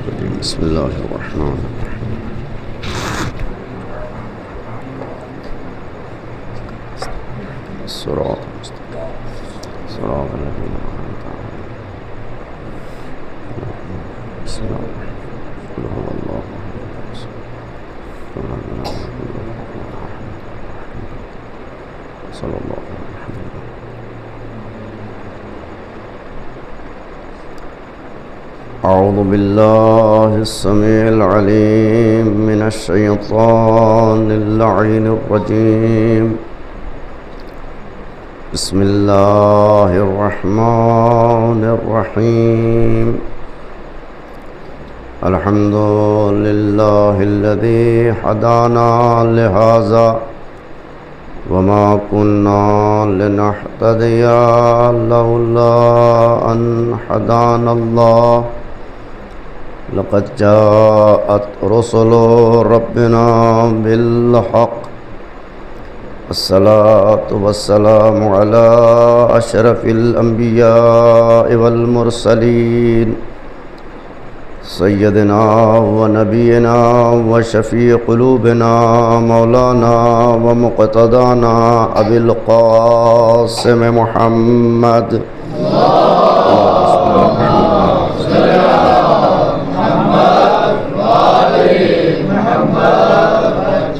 بسم الله الرحمن الرحيم. الصراط المستقيم صراط الذين أنعمت عليهم. بسم الله الرحمن الرحيم. قل هو الله أحد صلى الله عليه وسلم. أعوذ بالله السميع العليم من الشيطان اللعين الرجيم. بسم الله الرحمن الرحيم. الحمد لله الذي هدانا لهذا وما كنا لنهتدي لولا أن هدانا الله. لقد جاءت رسل ربنا بالحق. الصلاة والسلام على أشرف الأنبياء والمرسلين سيدنا ونبينا وشفيع قلوبنا مولانا ومقتدانا أبي القاسم محمد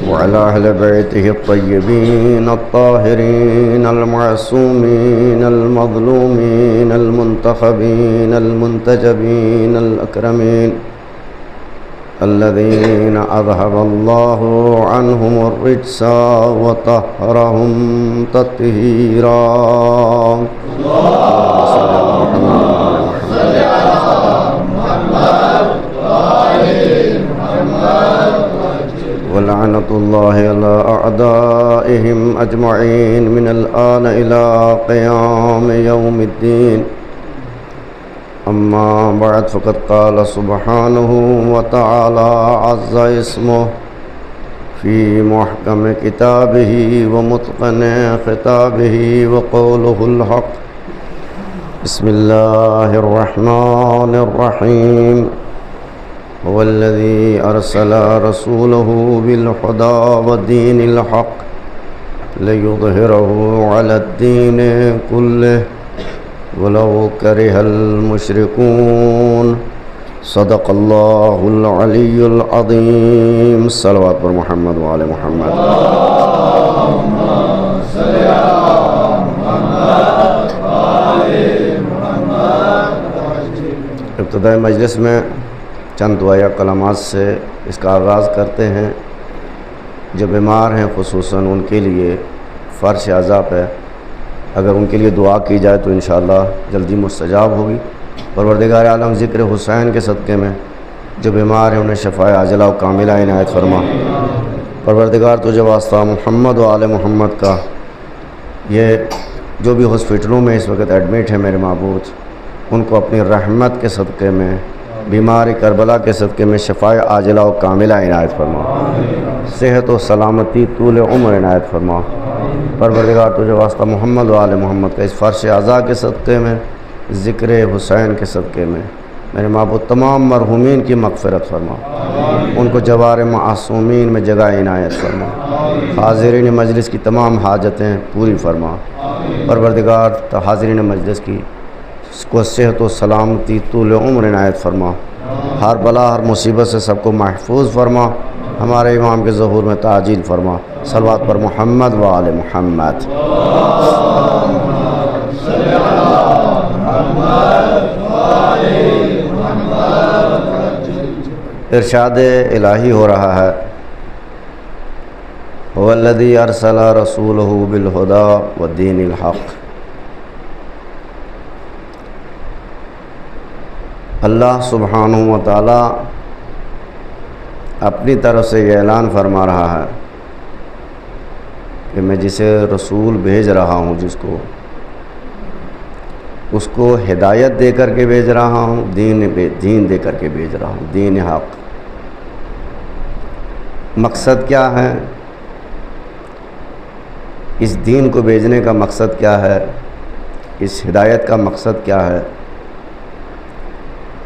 وعلى أهل بيته الطيبين الطاهرين المعصومين المظلومين المنتخبين المنتجبين الأكرمين الذين أذهب الله عنهم الرجس وطهرهم تطهيرا. ولعنة الله على أعدائهم أجمعين من الآن إلى قيام يوم الدين. أما بعد فقد قال سبحانه وتعالى عز اسمه في محكم كتابه ومتقن خطابه وقوله الحق. بسم الله الرحمن الرحيم. هو الذي أرسل رسوله بالهدى ودين الحق ليظهره على الدين كله ولو كره المشركون. صدق الله العلي العظيم. صلوات پر محمد وعلى محمد. اللهم صل على محمد وعلى محمد. ابتدائی مجلس میں چند دعائیہ کلمات سے اس کا آغاز کرتے ہیں. جو بیمار ہیں خصوصاً ان کے لیے فرش عذاب ہے. اگر ان کے لیے دعا کی جائے تو انشاءاللہ جلدی مستجاب ہوگی. پروردگار عالم ذکر حسین کے صدقے میں جو بیمار ہیں انہیں شفاء عاجلہ و کاملہ عنایت فرما. پروردگار تجھے واسطہ محمد و آل محمد کا. یہ جو بھی ہاسپٹلوں میں اس وقت ایڈمٹ ہیں میرے معبود ان کو اپنی رحمت کے صدقے میں بیماری کربلا کے صدقے میں شفاء عاجلہ و کاملہ عنایت فرما. صحت و سلامتی طول عمر عنایت فرما. پروردگار تجھے واسطہ محمد و آل محمد کا اس فرش عزا کے صدقے میں ذکر حسین کے صدقے میں میرے معبود تمام مرحومین کی مغفرت فرما. ان کو جوار معصومین میں جگہ عنایت فرما. حاضرین مجلس کی تمام حاجتیں پوری فرما. پروردگار حاضرین مجلس کی کو صحت و سلامتی طول عمر عنایت فرما. ہر بلا ہر مصیبت سے سب کو محفوظ فرما. ہمارے امام کے ظہور میں تعجیل فرما. صلوات پر محمد و آل محمد. ارشاد الہی ہو رہا ہے هو الذی ارسل رسولہ بالہدی والدین الحق. اللہ سبحانہ و تعالی اپنی طرف سے یہ اعلان فرما رہا ہے کہ میں جسے رسول بھیج رہا ہوں اس کو ہدایت دے کر کے بھیج رہا ہوں. دین دے کر کے بھیج رہا ہوں. دین حق. مقصد کیا ہے؟ اس دین کو بھیجنے کا مقصد کیا ہے؟ اس ہدایت کا مقصد کیا ہے؟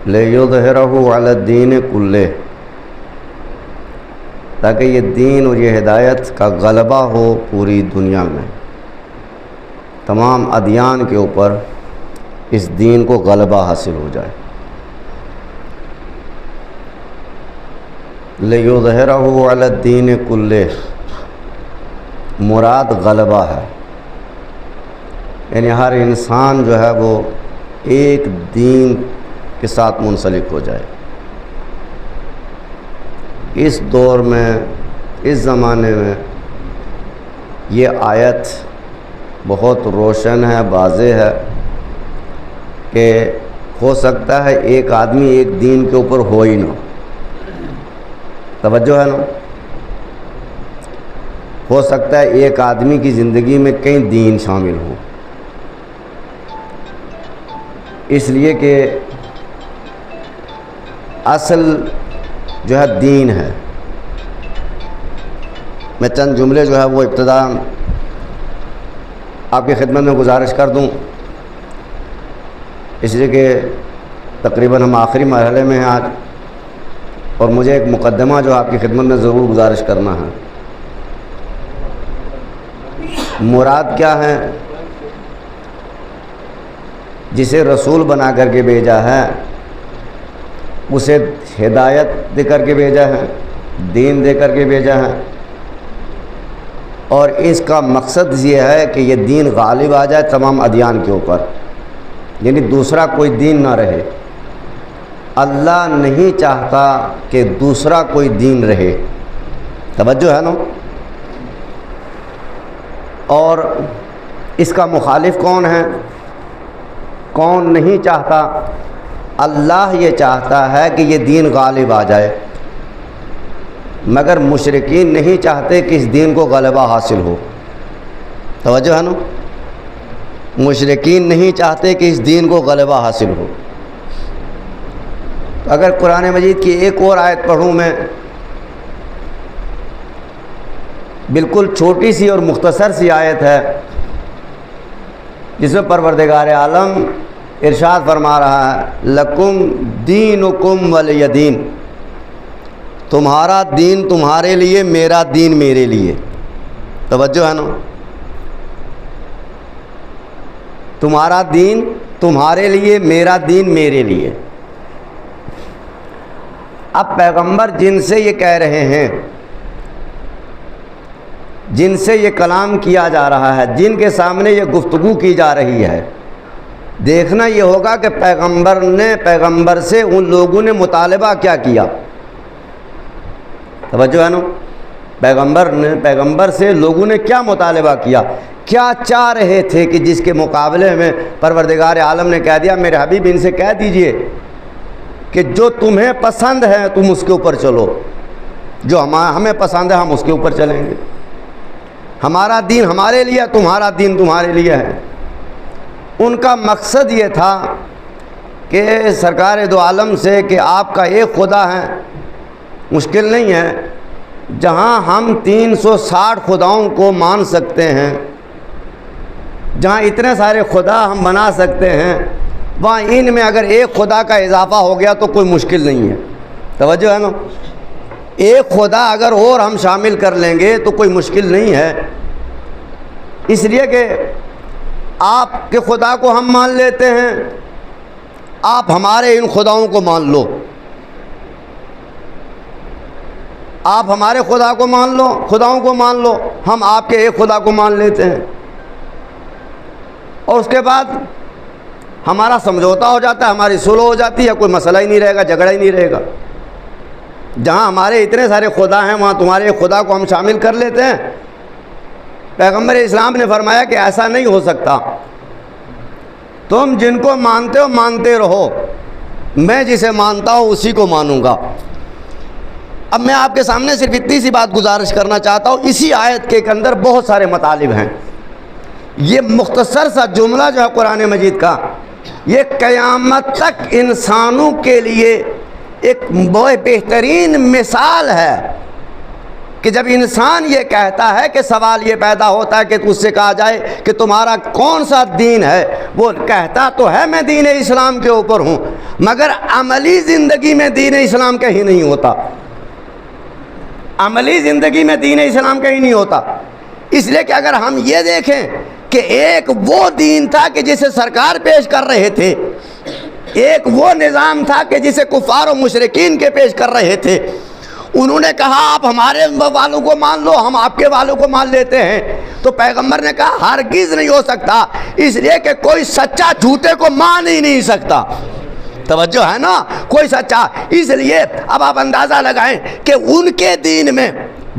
لِيُظْهِرَهُ عَلَى الدِّينِ كُلِّهِ، تاکہ یہ دین اور یہ ہدایت کا غلبہ ہو پوری دنیا میں، تمام ادیان کے اوپر اس دین کو غلبہ حاصل ہو جائے۔ لِيُظْهِرَهُ عَلَى الدِّينِ كُلِّهِ مراد غلبہ ہے، یعنی ہر انسان جو ہے وہ ایک دین کے ساتھ منسلک ہو جائے۔ اس دور میں، اس زمانے میں یہ آیت بہت روشن ہے، واضح ہے کہ ہو سکتا ہے ایک آدمی ایک دین کے اوپر ہو ہی نہ، توجہ ہے نا، ہو سکتا ہے ایک آدمی کی زندگی میں کئی دین شامل ہوں، اس لیے کہ اصل جو ہے دین ہے۔ میں چند جملے جو ہے وہ ابتداء آپ کی خدمت میں گزارش کر دوں، اس لیے کہ تقریباً ہم آخری مرحلے میں ہیں آج، اور مجھے ایک مقدمہ جو آپ کی خدمت میں ضرور گزارش کرنا ہے۔ مراد کیا ہے؟ جسے رسول بنا کر کے بھیجا ہے اسے ہدایت دے کر کے بھیجا ہے، دین دے کر کے بھیجا ہے، اور اس کا مقصد یہ ہے کہ یہ دین غالب آ جائے تمام ادیان کے اوپر، یعنی دوسرا کوئی دین نہ رہے۔ اللہ نہیں چاہتا کہ دوسرا کوئی دین رہے، توجہ ہے نا۔ اور اس کا مخالف کون ہے؟ کون نہیں چاہتا؟ اللہ یہ چاہتا ہے کہ یہ دین غالب آ جائے، مگر مشرکین نہیں چاہتے کہ اس دین کو غلبہ حاصل ہو، توجہ ہے نا، مشرکین نہیں چاہتے کہ اس دین کو غلبہ حاصل ہو۔ اگر قرآن مجید کی ایک اور آیت پڑھوں میں، بالکل چھوٹی سی اور مختصر سی آیت ہے، جس میں پروردگار عالم ارشاد فرما رہا ہے لکم دینکم ولی دین، تمہارا دین تمہارے لیے، میرا دین میرے لیے، توجہ ہے نا، تمہارا دین تمہارے لیے، میرا دین میرے لیے۔ اب پیغمبر جن سے یہ کہہ رہے ہیں، جن سے یہ کلام کیا جا رہا ہے، جن کے سامنے یہ گفتگو کی جا رہی ہے، دیکھنا یہ ہوگا کہ پیغمبر سے ان لوگوں نے مطالبہ کیا کیا، توجہ ہے نا، پیغمبر سے لوگوں نے کیا مطالبہ کیا، کیا چاہ رہے تھے کہ جس کے مقابلے میں پروردگار عالم نے کہہ دیا میرے حبیب ان سے کہہ دیجئے کہ جو تمہیں پسند ہے تم اس کے اوپر چلو، جو ہمیں پسند ہے ہم اس کے اوپر چلیں گے، ہمارا دین ہمارے لیے، تمہارا دین تمہارے لیے ہے۔ ان کا مقصد یہ تھا کہ سرکار دو عالم سے کہ آپ کا ایک خدا ہے، مشکل نہیں ہے، جہاں ہم 360 خداؤں کو مان سکتے ہیں، جہاں اتنے سارے خدا ہم بنا سکتے ہیں، وہاں ان میں اگر ایک خدا کا اضافہ ہو گیا تو کوئی مشکل نہیں ہے، توجہ ہے نا، ایک خدا اگر اور ہم شامل کر لیں گے تو کوئی مشکل نہیں ہے، اس لیے کہ آپ کے خدا کو ہم مان لیتے ہیں، آپ ہمارے ان خداؤں کو مان لو، آپ ہمارے خدا کو مان لو، خداؤں کو مان لو، ہم آپ کے ایک خدا کو مان لیتے ہیں، اور اس کے بعد ہمارا سمجھوتا ہو جاتا ہے، ہماری صلح ہو جاتی ہے، کوئی مسئلہ ہی نہیں رہے گا، جھگڑا ہی نہیں رہے گا۔ جہاں ہمارے اتنے سارے خدا ہیں وہاں تمہارے ایک خدا کو ہم شامل کر لیتے ہیں۔ پیغمبر اسلام نے فرمایا کہ ایسا نہیں ہو سکتا، تم جن کو مانتے ہو مانتے رہو، میں جسے مانتا ہوں اسی کو مانوں گا۔ اب میں آپ کے سامنے صرف اتنی سی بات گزارش کرنا چاہتا ہوں، اسی آیت کے اندر بہت سارے مطالب ہیں، یہ مختصر سا جملہ جو ہے قرآن مجید کا، یہ قیامت تک انسانوں کے لیے ایک بہت بہترین مثال ہے کہ جب انسان یہ کہتا ہے کہ سوال یہ پیدا ہوتا ہے کہ اس سے کہا جائے کہ تمہارا کون سا دین ہے، وہ کہتا تو ہے میں دین اسلام کے اوپر ہوں، مگر عملی زندگی میں دین اسلام کہیں نہیں ہوتا، عملی زندگی میں دین اسلام کہیں نہیں ہوتا۔ اس لیے کہ اگر ہم یہ دیکھیں کہ ایک وہ دین تھا کہ جسے سرکار پیش کر رہے تھے، ایک وہ نظام تھا کہ جسے کفار و مشرکین کے پیش کر رہے تھے، انہوں نے کہا آپ ہمارے والوں کو مان لو، ہم آپ کے والوں کو مان لیتے ہیں، تو پیغمبر نے کہا ہرگز نہیں ہو سکتا، اس لیے کہ کوئی سچا جھوٹے کو مان ہی نہیں سکتا۔ توجہ ہے نا، کوئی سچا۔ اس لیے اب آپ اندازہ لگائیں کہ ان کے دین میں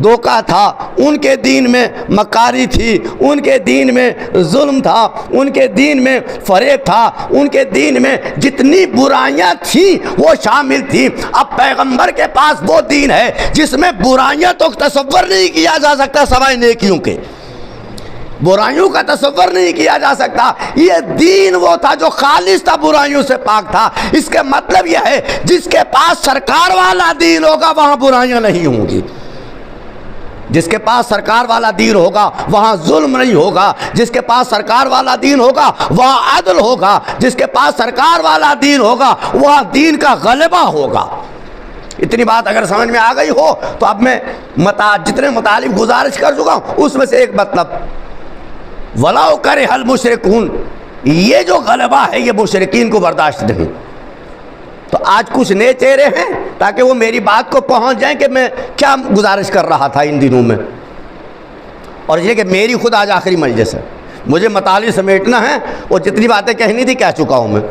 دھوکہ تھا، ان کے دین میں مکاری تھی، ان کے دین میں ظلم تھا، ان کے دین میں فریب تھا، ان کے دین میں جتنی برائیاں تھیں وہ شامل تھیں۔ اب پیغمبر کے پاس وہ دین ہے جس میں برائیاں تو تصور نہیں کیا جا سکتا سوائے نیکیوں کے، برائیوں کا تصور نہیں کیا جا سکتا۔ یہ دین وہ تھا جو خالص تھا، برائیوں سے پاک تھا۔ اس کے مطلب یہ ہے جس کے پاس سرکار والا دین ہوگا وہاں برائیاں نہیں ہوں گی، جس کے پاس سرکار والا دین ہوگا وہاں ظلم نہیں ہوگا، جس کے پاس سرکار والا دین ہوگا وہاں عدل ہوگا، جس کے پاس سرکار والا دین ہوگا وہاں دین کا غلبہ ہوگا۔ اتنی بات اگر سمجھ میں آ گئی ہو تو اب میں جتنے مطالب گزارش کر چکا ہوں اس میں سے ایک مطلب وَلَوْ كَرِهَ الْمُشْرِكُونَ، یہ جو غلبہ ہے یہ مشرکین کو برداشت نہیں۔ تو آج کچھ نئے چہرے ہیں تاکہ وہ میری بات کو پہنچ جائیں کہ میں کیا گزارش کر رہا تھا ان دنوں میں، اور یہ کہ میری خود آج آخری مجلس ہے، مجھے مطالب سمیٹنا ہے، اور جتنی باتیں کہنی تھی کہہ چکا ہوں میں۔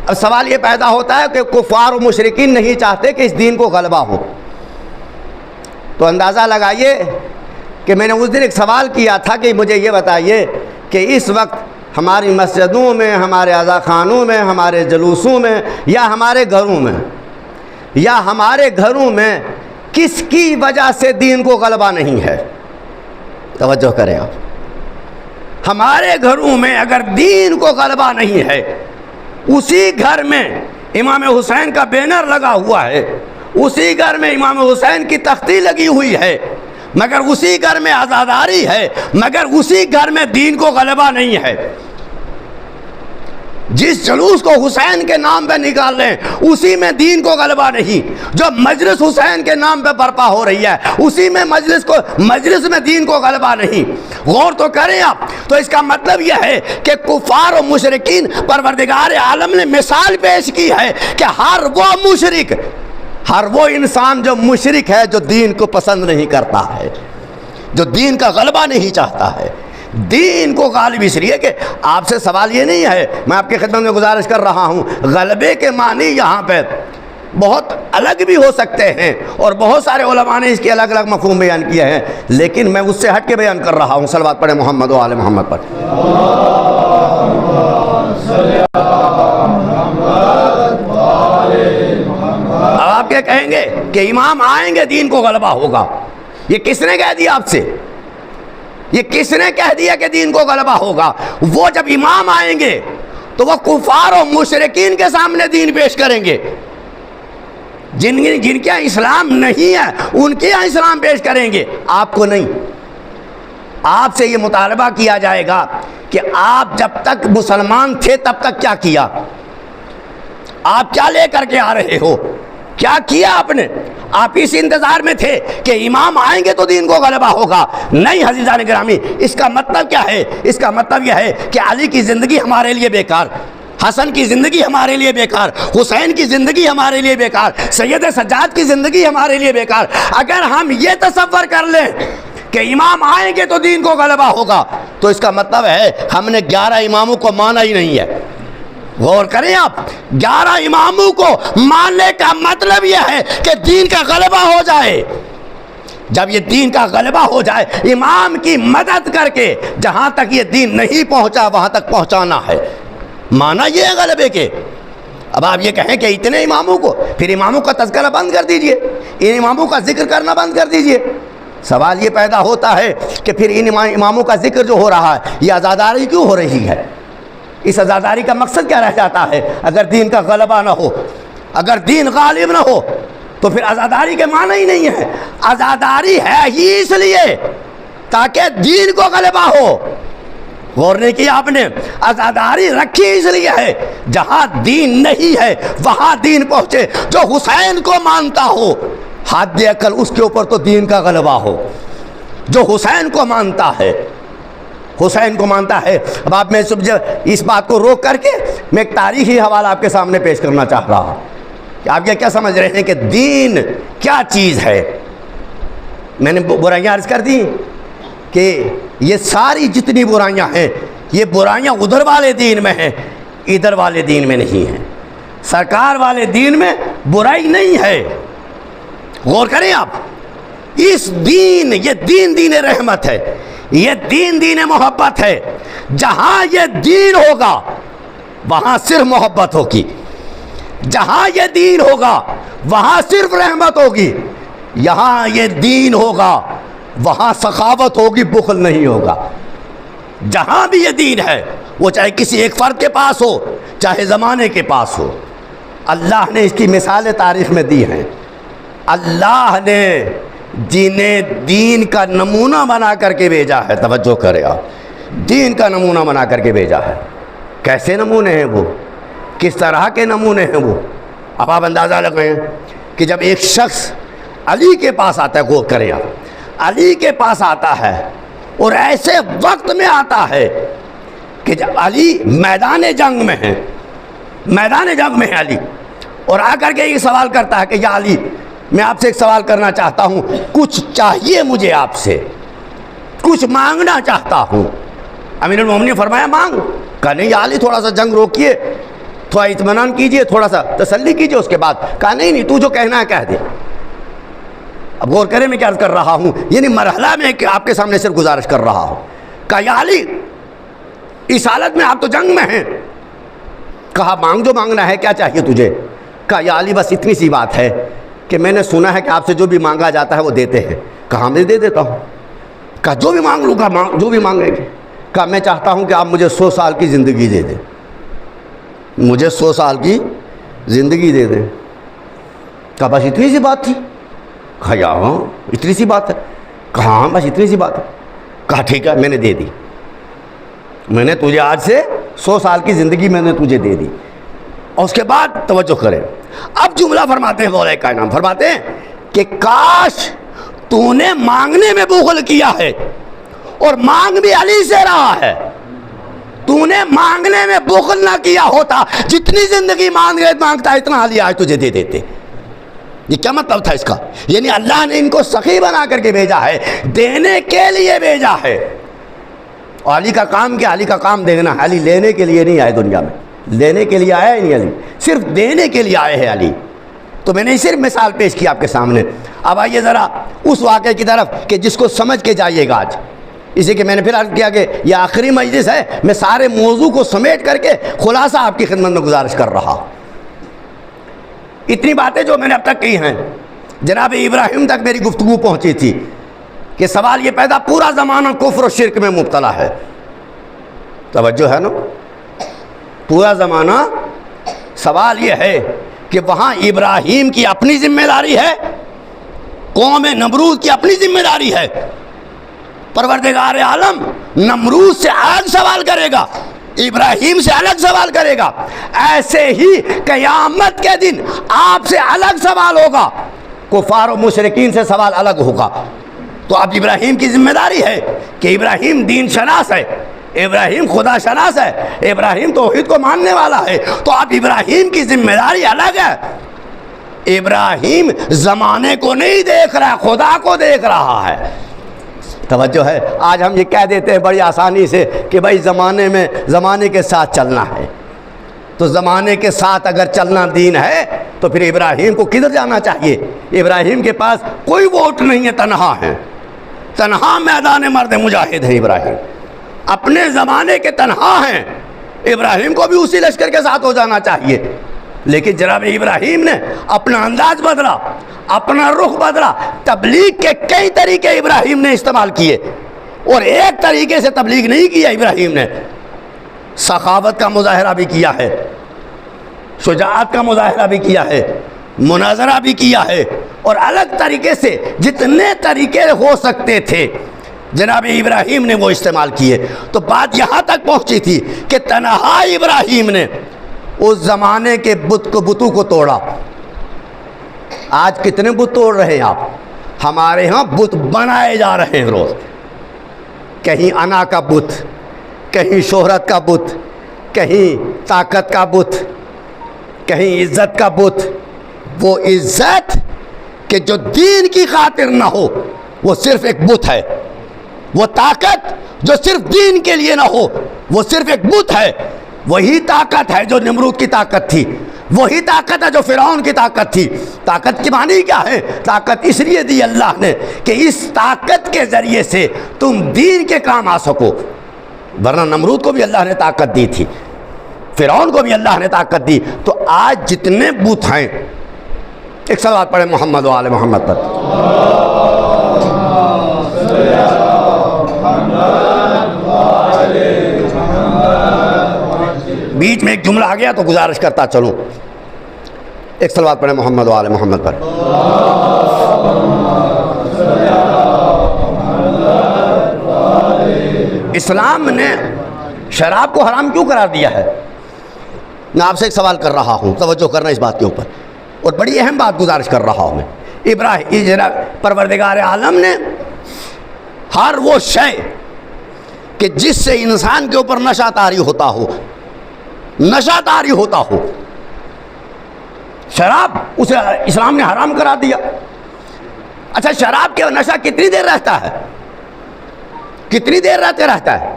اب سوال یہ پیدا ہوتا ہے کہ کفار و مشرکین نہیں چاہتے کہ اس دین کو غلبہ ہو، تو اندازہ لگائیے کہ میں نے اس دن ایک سوال کیا تھا کہ مجھے یہ بتائیے کہ اس وقت ہماری مسجدوں میں، ہمارے عزاخانوں میں، ہمارے جلوسوں میں، یا ہمارے گھروں میں کس کی وجہ سے دین کو غلبہ نہیں ہے؟ توجہ کریں آپ، ہمارے گھروں میں اگر دین کو غلبہ نہیں ہے، اسی گھر میں امام حسین کا بینر لگا ہوا ہے، اسی گھر میں امام حسین کی تختی لگی ہوئی ہے، مگر اسی گھر میں عزاداری ہے، مگر اسی گھر میں دین کو غلبہ نہیں ہے۔ جس جلوس کو حسین کے نام پہ نکال لیں اسی میں دین کو غلبہ نہیں، جو مجلس حسین کے نام پہ برپا ہو رہی ہے اسی میں مجلس میں دین کو غلبہ نہیں۔ غور تو کریں آپ، تو اس کا مطلب یہ ہے کہ کفار و مشرکین پروردگار عالم نے مثال پیش کی ہے کہ ہر وہ مشرک، ہر وہ انسان جو مشرک ہے، جو دین کو پسند نہیں کرتا ہے، جو دین کا غلبہ نہیں چاہتا ہے، دین کو غالب، اس لیے کہ آپ سے سوال یہ نہیں ہے، میں آپ کی خدمت میں گزارش کر رہا ہوں، غلبے کے معنی یہاں پہ بہت الگ بھی ہو سکتے ہیں، اور بہت سارے علماء نے اس کے الگ الگ مفہوم بیان کیے ہیں، لیکن میں اس سے ہٹ کے بیان کر رہا ہوں۔ صلوات پڑھیں محمد و آل محمد پر۔ اب آپ کیا کہیں گے کہ امام آئیں گے دین کو غلبہ ہوگا، یہ کس نے کہہ دیا آپ سے؟ یہ کس نے کہہ دیا کہ دین کو غلبہ ہوگا؟ وہ جب امام آئیں گے تو وہ کفار و مشرکین کے سامنے دین پیش کریں گے، جن کے یہاں اسلام نہیں ہے ان کے یہاں اسلام پیش کریں گے، آپ کو نہیں۔ آپ سے یہ مطالبہ کیا جائے گا کہ آپ جب تک مسلمان تھے تب تک کیا کیا، آپ کیا لے کر کے آ رہے ہو، کیا کیا آپ نے؟ آپ اس انتظار میں تھے کہ امام آئیں گے تو دین کو غلبہ ہوگا؟ نہیں عزیزان گرامی، اس کا مطلب کیا ہے؟ اس کا مطلب یہ ہے کہ علی کی زندگی ہمارے لیے بیکار، حسن کی زندگی ہمارے لیے بیکار، حسین کی زندگی ہمارے لیے بیکار، سید سجاد کی زندگی ہمارے لیے بیکار۔ اگر ہم یہ تصور کر لیں کہ امام آئیں گے تو دین کو غلبہ ہوگا تو اس کا مطلب ہے ہم نے 11 اماموں کو مانا ہی نہیں ہے۔ غور کریں آپ، 11 اماموں کو ماننے کا مطلب یہ ہے کہ دین کا غلبہ ہو جائے۔ جب یہ دین کا غلبہ ہو جائے، امام کی مدد کر کے جہاں تک یہ دین نہیں پہنچا وہاں تک پہنچانا ہے، مانا یہ ہے غلبے کے۔ اب آپ یہ کہیں کہ اتنے اماموں کو، پھر اماموں کا تذکرہ بند کر دیجئے، ان اماموں کا ذکر کرنا بند کر دیجئے۔ سوال یہ پیدا ہوتا ہے کہ پھر ان اماموں کا ذکر جو ہو رہا ہے یہ عزاداری کیوں ہو رہی ہے؟ اس عزاداری کا مقصد کیا رہ جاتا ہے اگر دین کا غلبہ نہ ہو، اگر دین غالب نہ ہو؟ تو پھر عزاداری کے معنی ہی نہیں ہے. عزاداری ہے ہی اس لیے تاکہ دین کو غلبہ ہو. غور نہیں کیا آپ نے؟ عزاداری رکھی اس لیے ہے جہاں دین نہیں ہے وہاں دین پہنچے. جو حسین کو مانتا ہو حد عقل اس کے اوپر تو دین کا غلبہ ہو. جو حسین کو مانتا ہے، حسین کو مانتا ہے. اب آپ میں اس بات کو روک کر کے میں ایک تاریخی حوالہ آپ کے سامنے پیش کرنا چاہ رہا ہوں کہ آپ یہ کیا سمجھ رہے ہیں کہ دین کیا چیز ہے. میں نے برائیاں عرض کر دی کہ یہ ساری جتنی برائیاں ہیں یہ برائیاں ادھر والے دین میں ہیں، ادھر والے دین میں نہیں ہیں. سرکار والے دین میں برائی نہیں ہے. غور کریں آپ، اس دین، یہ دین دین رحمت ہے، یہ دین دین محبت ہے. جہاں یہ دین ہوگا وہاں صرف محبت ہوگی، جہاں یہ دین ہوگا وہاں صرف رحمت ہوگی. یہاں یہ دین ہوگا وہاں سخاوت ہوگی، بخل نہیں ہوگا. جہاں بھی یہ دین ہے وہ چاہے کسی ایک فرد کے پاس ہو چاہے زمانے کے پاس ہو. اللہ نے اس کی مثالیں تاریخ میں دی ہیں. اللہ نے جنہیں دین کا نمونہ بنا کر کے بھیجا ہے، توجہ کرے آپ، دین کا نمونہ بنا کر کے بھیجا ہے. کیسے نمونے ہیں وہ؟ کس طرح کے نمونے ہیں وہ؟ اب آپ اندازہ لگائیں کہ جب ایک شخص علی کے پاس آتا ہے، غور کریں آپ، علی کے پاس آتا ہے اور ایسے وقت میں آتا ہے کہ جب علی میدان جنگ میں ہیں، میدان جنگ میں ہے علی، اور آ کر کے یہ سوال کرتا ہے کہ یا علی میں آپ سے ایک سوال کرنا چاہتا ہوں، کچھ چاہیے مجھے آپ سے، کچھ مانگنا چاہتا ہوں. امیر المومنین نے فرمایا مانگ. کہا نہیں یا علی تھوڑا سا جنگ روکیے، تھوڑا اطمینان کیجئے، تھوڑا سا تسلی کیجئے اس کے بعد. کہا نہیں تو جو کہنا ہے کہہ دے. اب غور کریں میں کیا عرض کر رہا ہوں، یعنی مرحلہ میں کہ آپ کے سامنے صرف گزارش کر رہا ہوں. کہا یا علی اس حالت میں آپ تو جنگ میں ہیں. کہا مانگ جو مانگنا ہے، کیا چاہیے تجھے؟ کہا یا علی بس اتنی سی بات ہے کہ میں نے سنا ہے کہ آپ سے جو بھی مانگا جاتا ہے وہ دیتے ہیں. کہا میں دے دیتا ہوں. کہا جو بھی مانگ لوں گا، جو بھی مانگیں گے. کہا میں چاہتا ہوں کہ آپ مجھے 100 سال کی زندگی دے دیں، مجھے 100 سال کی زندگی دے دیں. کہا بس اتنی سی بات تھی؟ کہا یا ہاں اتنی سی بات ہے. کہا ہاں بس اتنی سی بات ہے. کہا ٹھیک ہے میں نے دے دی، میں نے تجھے آج سے 100 سال کی زندگی میں نے تجھے دے دی. اور اس کے بعد توجہ کریں، اب جملہ فرماتے ہیں مولا کائنات، فرماتے ہیں کہ کاش تو نے مانگنے میں بخل کیا ہے اور مانگ بھی علی سے رہا ہے. تو نے مانگنے میں بخل نہ کیا ہوتا، جتنی زندگی مانگتا اتنا علی آج تجھے دے دیتے. یہ کیا مطلب تھا اس کا؟ یعنی اللہ نے ان کو سخی بنا کر کے بھیجا ہے، دینے کے لیے بھیجا ہے. اور علی کا کام کیا؟ علی کا کام دینا ہے. علی لینے کے لیے نہیں آئے دنیا میں، لینے کے لیے آیا ہی نہیں علی، صرف دینے کے لیے آئے ہیں علی. تو میں نے صرف مثال پیش کی آپ کے سامنے. اب آئیے ذرا اس واقعے کی طرف کہ جس کو سمجھ کے جائیے گا آج. اسی کہ میں نے پھر عرض کیا کہ یہ آخری مجلس ہے، میں سارے موضوع کو سمیٹ کر کے خلاصہ آپ کی خدمت میں گزارش کر رہا. اتنی باتیں جو میں نے اب تک کی ہیں، جناب ابراہیم تک میری گفتگو پہنچی تھی کہ سوال یہ پیدا، پورا زمانہ کفر و شرک میں مبتلا ہے. توجہ ہے نا؟ پورا زمانہ سوال یہ ہے کہ وہاں ابراہیم کی اپنی ذمہ داری ہے، قوم نمرود کی اپنی ذمہ داری ہے. پروردگار عالم نمرود سے الگ سوال کرے گا، ابراہیم سے الگ سوال کرے گا. ایسے ہی قیامت کے دن آپ سے الگ سوال ہوگا، کفار و مشرکین سے سوال الگ ہوگا. تو اب ابراہیم کی ذمہ داری ہے کہ ابراہیم دین شناس ہے، ابراہیم خدا شناس ہے، ابراہیم توحید کو ماننے والا ہے. تو اب ابراہیم کی ذمہ داری الگ ہے. ابراہیم زمانے کو نہیں دیکھ رہا، خدا کو دیکھ رہا ہے. توجہ ہے؟ آج ہم یہ کہہ دیتے ہیں بڑی آسانی سے کہ بھائی زمانے میں زمانے کے ساتھ چلنا ہے. تو زمانے کے ساتھ اگر چلنا دین ہے تو پھر ابراہیم کو کدھر جانا چاہیے؟ ابراہیم کے پاس کوئی ووٹ نہیں ہے، تنہا ہے، تنہا میدان مرد مجاہد ہے. ابراہیم اپنے زمانے کے تنہا ہیں. ابراہیم کو بھی اسی لشکر کے ساتھ ہو جانا چاہیے. لیکن جناب ابراہیم نے اپنا انداز بدلا، اپنا رخ بدلا. تبلیغ کے کئی طریقے ابراہیم نے استعمال کیے اور ایک طریقے سے تبلیغ نہیں کیا. ابراہیم نے سخاوت کا مظاہرہ بھی کیا ہے، شجاعت کا مظاہرہ بھی کیا ہے، مناظرہ بھی کیا ہے، اور الگ طریقے سے جتنے طریقے ہو سکتے تھے جناب ابراہیم نے وہ استعمال کیے. تو بات یہاں تک پہنچی تھی کہ تنہا ابراہیم نے اس زمانے کے بتوں کو توڑا. آج کتنے بت توڑ رہے ہیں آپ؟ ہمارے ہاں بت بنائے جا رہے ہیں روز. کہیں انا کا بت، کہیں شہرت کا بت، کہیں طاقت کا بت، کہیں عزت کا بت. وہ عزت کہ جو دین کی خاطر نہ ہو وہ صرف ایک بت ہے. وہ طاقت جو صرف دین کے لیے نہ ہو وہ صرف ایک بت ہے. وہی طاقت ہے جو نمرود کی طاقت تھی، وہی طاقت ہے جو فرعون کی طاقت تھی. طاقت کی معنی کیا ہے؟ طاقت اس لیے دی اللہ نے کہ اس طاقت کے ذریعے سے تم دین کے کام آ سکو. ورنہ نمرود کو بھی اللہ نے طاقت دی تھی، فرعون کو بھی اللہ نے طاقت دی. تو آج جتنے بت ہیں، ایک صلوات پڑھیں محمد و آل محمد پر. بیچ میں ایک جملہ آ گیا تو گزارش کرتا چلوں، ایک صلوات پڑھیں محمد و آل محمد پر. اسلام نے شراب کو حرام کیوں قرار دیا ہے؟ میں آپ سے ایک سوال کر رہا ہوں، توجہ کرنا اس بات کے اوپر، اور بڑی اہم بات گزارش کر رہا ہوں میں. پروردگار عالم نے ہر وہ شے کہ جس سے انسان کے اوپر نشہ طاری ہوتا ہو، نشہ طاری ہوتا ہو، شراب اسے اسلام نے حرام کرا دیا. اچھا، شراب کے نشہ کتنی دیر رہتا ہے؟ کتنی دیر رہتا ہے؟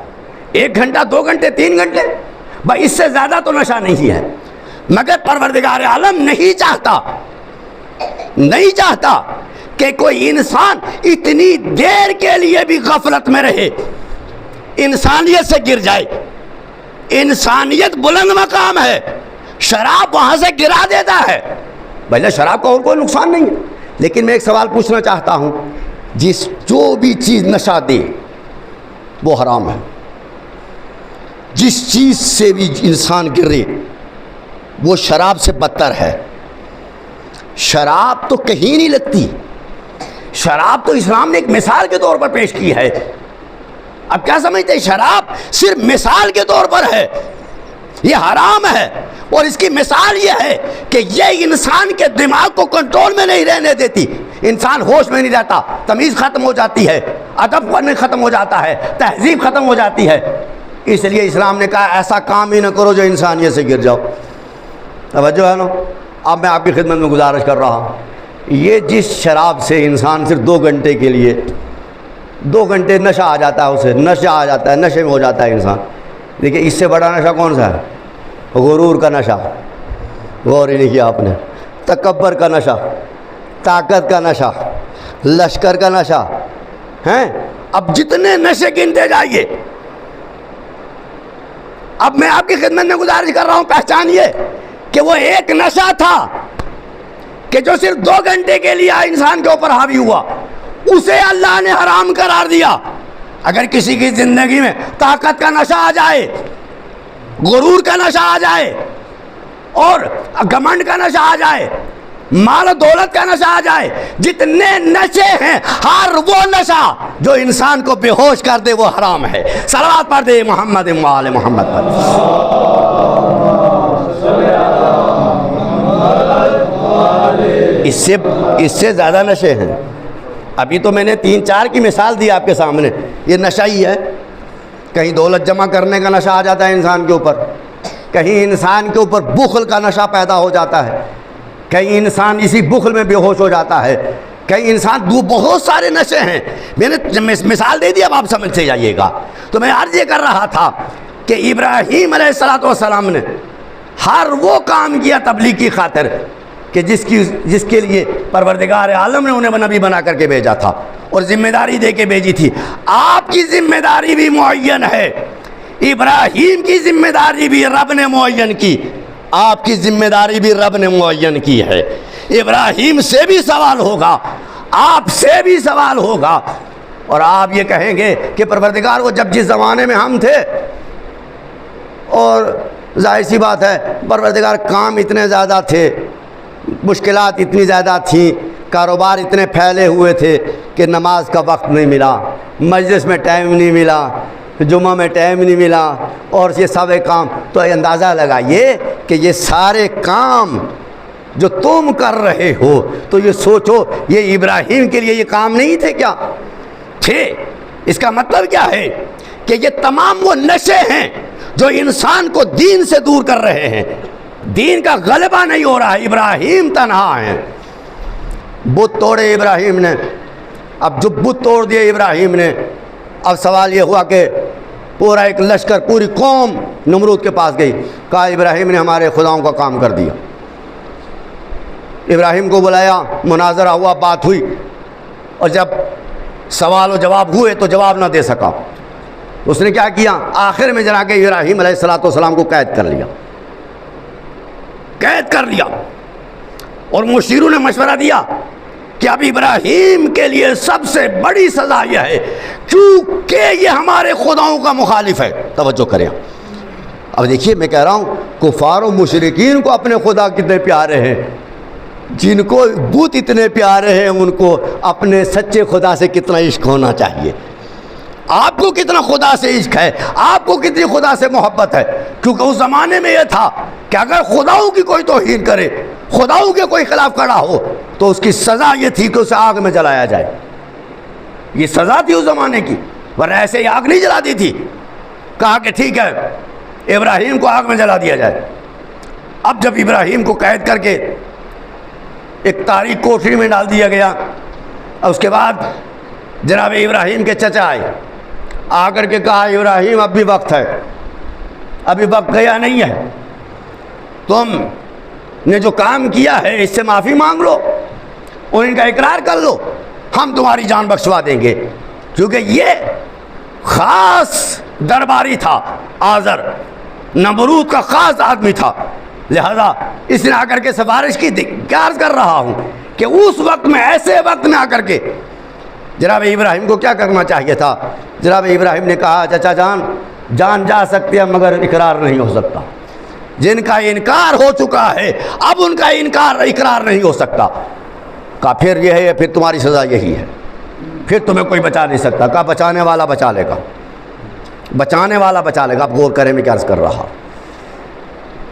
1 گھنٹہ، 2 گھنٹے، 3 گھنٹے؟ بھائی اس سے زیادہ تو نشہ نہیں ہے. مگر پروردگار عالم نہیں چاہتا کہ کوئی انسان اتنی دیر کے لیے بھی غفلت میں رہے، انسانیت سے گر جائے. انسانیت بلند مقام ہے، شراب وہاں سے گرا دیتا ہے. بھلے شراب کا اور کوئی نقصان نہیں ہے، لیکن میں ایک سوال پوچھنا چاہتا ہوں، جو بھی چیز نشہ دے وہ حرام ہے. جس چیز سے بھی انسان گرے وہ شراب سے بدتر ہے. شراب تو کہیں نہیں لگتی. شراب تو اسلام نے ایک مثال کے طور پر پیش کی ہے. اب کیا سمجھتے ہیں؟ شراب صرف مثال کے طور پر ہے، یہ حرام ہے. اور اس کی مثال یہ ہے کہ یہ انسان کے دماغ کو کنٹرول میں نہیں رہنے دیتی. انسان ہوش میں نہیں رہتا، تمیز ختم ہو جاتی ہے، ادب ختم ہو جاتا ہے، تہذیب ختم ہو جاتی ہے. اس لیے اسلام نے کہا ایسا کام ہی نہ کرو جو انسانیت سے گر جاؤ. توجہ ہے نا؟ اب میں آپ کی خدمت میں گزارش کر رہا ہوں، یہ جس شراب سے انسان صرف 2 گھنٹے کے لیے، 2 گھنٹے نشہ آ جاتا ہے، اسے نشہ آ جاتا ہے، نشے میں ہو جاتا ہے انسان. دیکھیے اس سے بڑا نشہ کون سا ہے؟ غرور کا نشہ. غور ہی نہیں کیا آپ نے. تکبر کا نشہ، طاقت کا نشہ، لشکر کا نشہ ہیں. اب جتنے نشے گنتے جائیے. اب میں آپ کی خدمت میں گزارش کر رہا ہوں، پہچانیے کہ وہ ایک نشہ تھا کہ جو صرف 2 گھنٹے کے لیے انسان کے اوپر حاوی ہوا، اسے اللہ نے حرام قرار دیا. اگر کسی کی زندگی میں طاقت کا نشہ آ جائے، غرور کا نشہ آ جائے، اور گھمنڈ کا نشہ آ جائے، مال و دولت کا نشہ آ جائے، جتنے نشے ہیں ہر وہ نشہ جو انسان کو بے ہوش کر دے وہ حرام ہے. صلوات پڑھ دے محمد و آل محمد پر. اس سے زیادہ نشے ہیں. ابھی تو میں نے 3-4 کی مثال دی آپ کے سامنے. یہ نشہ ہی ہے. کہیں دولت جمع کرنے کا نشہ آ جاتا ہے انسان کے اوپر، کہیں انسان کے اوپر بخل کا نشہ پیدا ہو جاتا ہے، کہیں انسان اسی بخل میں بے ہوش ہو جاتا ہے، کہیں انسان بہت سارے نشے ہیں. میں نے مثال دے دی، اب آپ سمجھ سے جائیے گا. تو میں عرض یہ کر رہا تھا کہ ابراہیم علیہ السلام نے ہر وہ کام کیا تبلیغ کی خاطر کہ جس کے لیے پروردگار عالم نے انہیں نبی بنا کر کے بھیجا تھا اور ذمہ داری دے کے بھیجی تھی. آپ کی ذمہ داری بھی معین ہے، ابراہیم کی ذمہ داری بھی رب نے معین کی، آپ کی ذمہ داری بھی رب نے معین کی ہے. ابراہیم سے بھی سوال ہوگا، آپ سے بھی سوال ہوگا، اور آپ یہ کہیں گے کہ پروردگار وہ جب جس زمانے میں ہم تھے، اور ظاہر سی بات ہے پروردگار کام اتنے زیادہ تھے، مشکلات اتنی زیادہ تھیں، کاروبار اتنے پھیلے ہوئے تھے کہ نماز کا وقت نہیں ملا، مجلس میں ٹائم نہیں ملا، جمعہ میں ٹائم نہیں ملا، اور یہ سب کام۔ تو اندازہ لگائیے کہ یہ سارے کام جو تم کر رہے ہو، تو یہ سوچو یہ ابراہیم کے لیے یہ کام نہیں تھے کیا؟ تھے۔ اس کا مطلب کیا ہے کہ یہ تمام وہ نشے ہیں جو انسان کو دین سے دور کر رہے ہیں، دین کا غلبہ نہیں ہو رہا ہے، ابراہیم تنہا ہیں۔ بت توڑے ابراہیم نے، اب جو بت توڑ دیے ابراہیم نے، اب سوال یہ ہوا کہ پورا ایک لشکر، پوری قوم نمرود کے پاس گئی، کہا ابراہیم نے ہمارے خداؤں کا کام کر دیا۔ ابراہیم کو بلایا، مناظرہ ہوا، بات ہوئی، اور جب سوال و جواب ہوئے تو جواب نہ دے سکا۔ اس نے کیا کیا؟ آخر میں جا کے ابراہیم علیہ السلام کو قید کر لیا، قید کر لیا، اور مشیروں نے مشورہ دیا کہ اب ابراہیم کے لیے سب سے بڑی سزا یہ ہے کیونکہ یہ ہمارے خداؤں کا مخالف ہے۔ توجہ کریں، اب دیکھیے میں کہہ رہا ہوں کفار و مشرکین کو اپنے خدا کتنے پیارے ہیں، جن کو بت اتنے پیارے ہیں ان کو اپنے سچے خدا سے کتنا عشق ہونا چاہیے۔ آپ کو کتنا خدا سے عشق ہے، آپ کو کتنی خدا سے محبت ہے، کیونکہ اس زمانے میں یہ تھا کہ اگر خداؤں کی کوئی توہین کرے، خداؤں کے کوئی خلاف کھڑا ہو، تو اس کی سزا یہ تھی کہ اسے آگ میں جلایا جائے۔ یہ سزا تھی اس زمانے کی، ورنہ ایسے ہی آگ نہیں جلا دی تھی۔ کہا کہ ٹھیک ہے ابراہیم کو آگ میں جلا دیا جائے۔ اب جب ابراہیم کو قید کر کے ایک تاریک کوٹری میں ڈال دیا گیا، اور اس کے بعد جناب ابراہیم کے چچا آئے، آ کر کے کہا ابراہیم اب بھی وقت ہے، ابھی وقت گیا نہیں ہے، تم نے جو کام کیا ہے اس سے معافی مانگ لو اور ان کا اقرار کر لو، ہم تمہاری جان بخشوا دیں گے۔ کیونکہ یہ خاص درباری تھا، آزر نمرود کا خاص آدمی تھا، لہذا اس نے آ کر کے سفارش کی تھی۔ کیا عرض کر رہا ہوں کہ اس وقت میں، ایسے وقت میں آ کر کے جناب ابراہیم کو کیا کرنا چاہیے تھا؟ جناب ابراہیم نے کہا چچا جان جا سکتی ہے مگر اقرار نہیں ہو سکتا۔ جن کا انکار ہو چکا ہے اب ان کا اقرار نہیں ہو سکتا۔ کہا پھر یہ ہے، پھر تمہاری سزا یہی ہے، پھر تمہیں کوئی بچا نہیں سکتا۔ کہا بچانے والا بچا لے گا، بچانے والا بچا لے گا۔ اب غور کریں میں کیا عرض کر رہا۔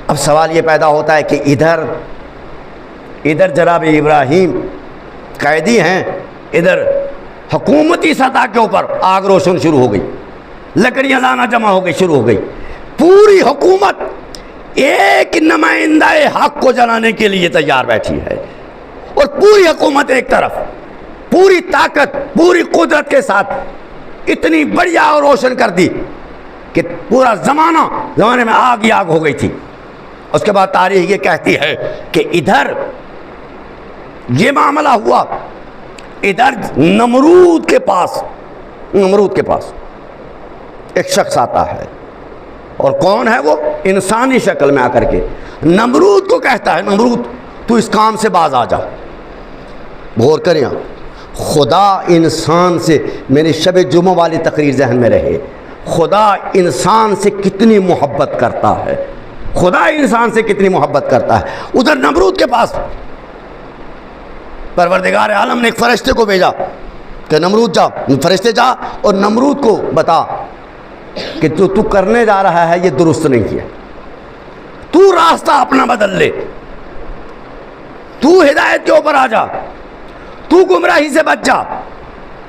اب سوال یہ پیدا ہوتا ہے کہ ادھر جناب ابراہیم قیدی ہیں، ادھر حکومتی سطح کے اوپر آگ روشن شروع ہو گئی، لکڑیاں لانا جمع ہو گئی، شروع ہو گئی۔ پوری حکومت ایک نمائندہ حق کو جلانے کے لیے تیار بیٹھی ہے، اور پوری حکومت ایک طرف، پوری طاقت، پوری قدرت کے ساتھ اتنی بڑی آگ روشن کر دی کہ پورا زمانے میں آگ ہی آگ ہو گئی تھی۔ اس کے بعد تاریخ یہ کہتی ہے کہ ادھر یہ معاملہ ہوا، ادھر نمرود کے پاس ایک شخص آتا ہے، اور کون ہے وہ؟ انسانی شکل میں آ کر کے نمرود کو کہتا ہے نمرود تو اس کام سے باز آ جا۔ غور کریں، خدا انسان سے، میری شب جمعہ والی تقریر ذہن میں رہے، خدا انسان سے کتنی محبت کرتا ہے، خدا انسان سے کتنی محبت کرتا ہے۔ ادھر نمرود کے پاس پروردگار عالم نے ایک فرشتے کو بھیجا کہ نمرود جا، فرشتے جا اور نمرود کو بتا کہ جو تو کرنے جا رہا ہے یہ درست نہیں ہے، تو راستہ اپنا بدل لے، تو ہدایت کے اوپر آ جا، تو گمراہی سے بچ جا۔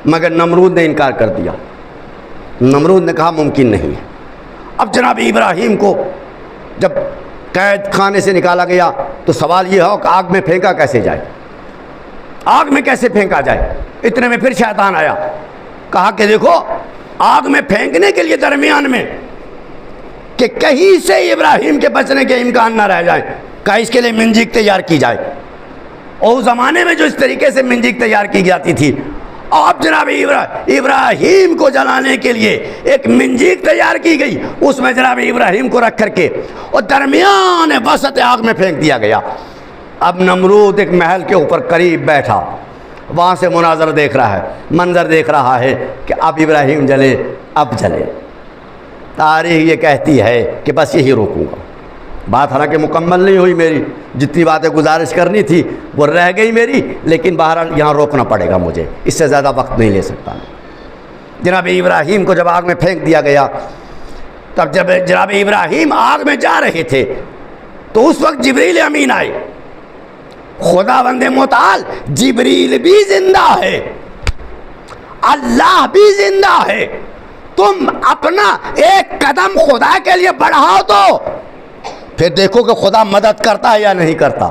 مگر نمرود نے انکار کر دیا، نمرود نے کہا ممکن نہیں ہے۔ اب جناب ابراہیم کو جب قید خانے سے نکالا گیا تو سوال یہ ہو کہ آگ میں پھینکا کیسے جائے، آگ میں کیسے پھینکا جائے۔ اتنے میں پھر شیطان آیا، کہا کہ دیکھو آگ میں پھینکنے کے لیے درمیان میں کہ کہیں سے ابراہیم کے بچنے کے امکان نہ رہ جائے، کہا اس کے لیے منجیک تیار کی جائے۔ اور اس زمانے میں جو اس طریقے سے منجیک تیار کی جاتی تھی، اب جناب ابراہیم کو جلانے کے لیے ایک منجیک تیار کی گئی، اس میں جناب ابراہیم کو رکھ کر کے اور درمیان وسط آگ میں پھینک دیا گیا۔ اب نمرود ایک محل کے اوپر قریب بیٹھا، وہاں سے مناظر دیکھ رہا ہے، منظر دیکھ رہا ہے کہ اب ابراہیم جلے، اب جلے۔ تاریخ یہ کہتی ہے کہ بس یہی روکوں گا، بات حالانکہ مکمل نہیں ہوئی میری، جتنی باتیں گزارش کرنی تھی وہ رہ گئی میری، لیکن بہرحال یہاں روکنا پڑے گا مجھے، اس سے زیادہ وقت نہیں لے سکتا میں۔ جناب ابراہیم کو جب آگ میں پھینک دیا گیا، تب جب جناب ابراہیم آگ میں جا رہے تھے تو اس وقت جبریل امین آئے۔ خداوند متعال جبریل بھی زندہ ہے، اللہ بھی زندہ ہے، تم اپنا ایک قدم خدا کے لیے بڑھاؤ تو پھر دیکھو کہ خدا مدد کرتا ہے یا نہیں کرتا۔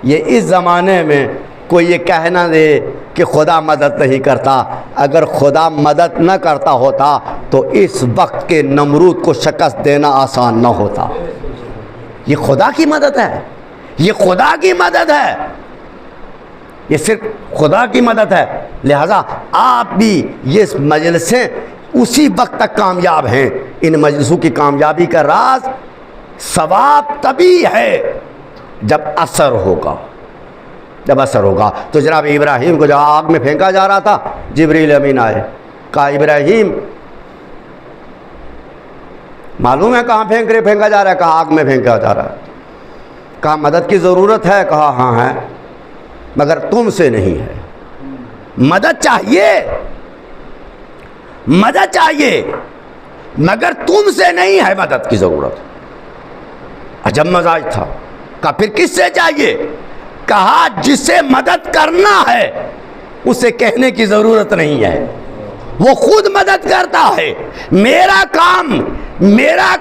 یہ اس زمانے میں کوئی یہ کہنا دے کہ خدا مدد نہیں کرتا، اگر خدا مدد نہ کرتا ہوتا تو اس وقت کے نمرود کو شکست دینا آسان نہ ہوتا۔ یہ خدا کی مدد ہے، یہ خدا کی مدد ہے، یہ صرف خدا کی مدد ہے۔ لہذا آپ بھی یہ مجلسیں اسی وقت تک کامیاب ہیں۔ ان مجلسوں کی کامیابی کا راز ثواب تبھی ہے جب اثر ہوگا، جب اثر ہوگا۔ تو جناب ابراہیم کو جب آگ میں پھینکا جا رہا تھا، جبریل امین آئے، کہا ابراہیم معلوم ہے کہاں پھینکا جا رہا ہے؟ کہا آگ میں پھینکا جا رہا ہے۔ کہا مدد کی ضرورت ہے؟ کہا ہاں ہے، مگر تم سے نہیں ہے، مدد چاہیے، مدد چاہیے مگر تم سے نہیں ہے مدد کی ضرورت۔ عجب مزاج تھا۔ کہا پھر کس سے چاہیے؟ کہا جس سے مدد کرنا ہے اسے کہنے کی ضرورت نہیں ہے، وہ خود مدد کرتا ہے۔ میرا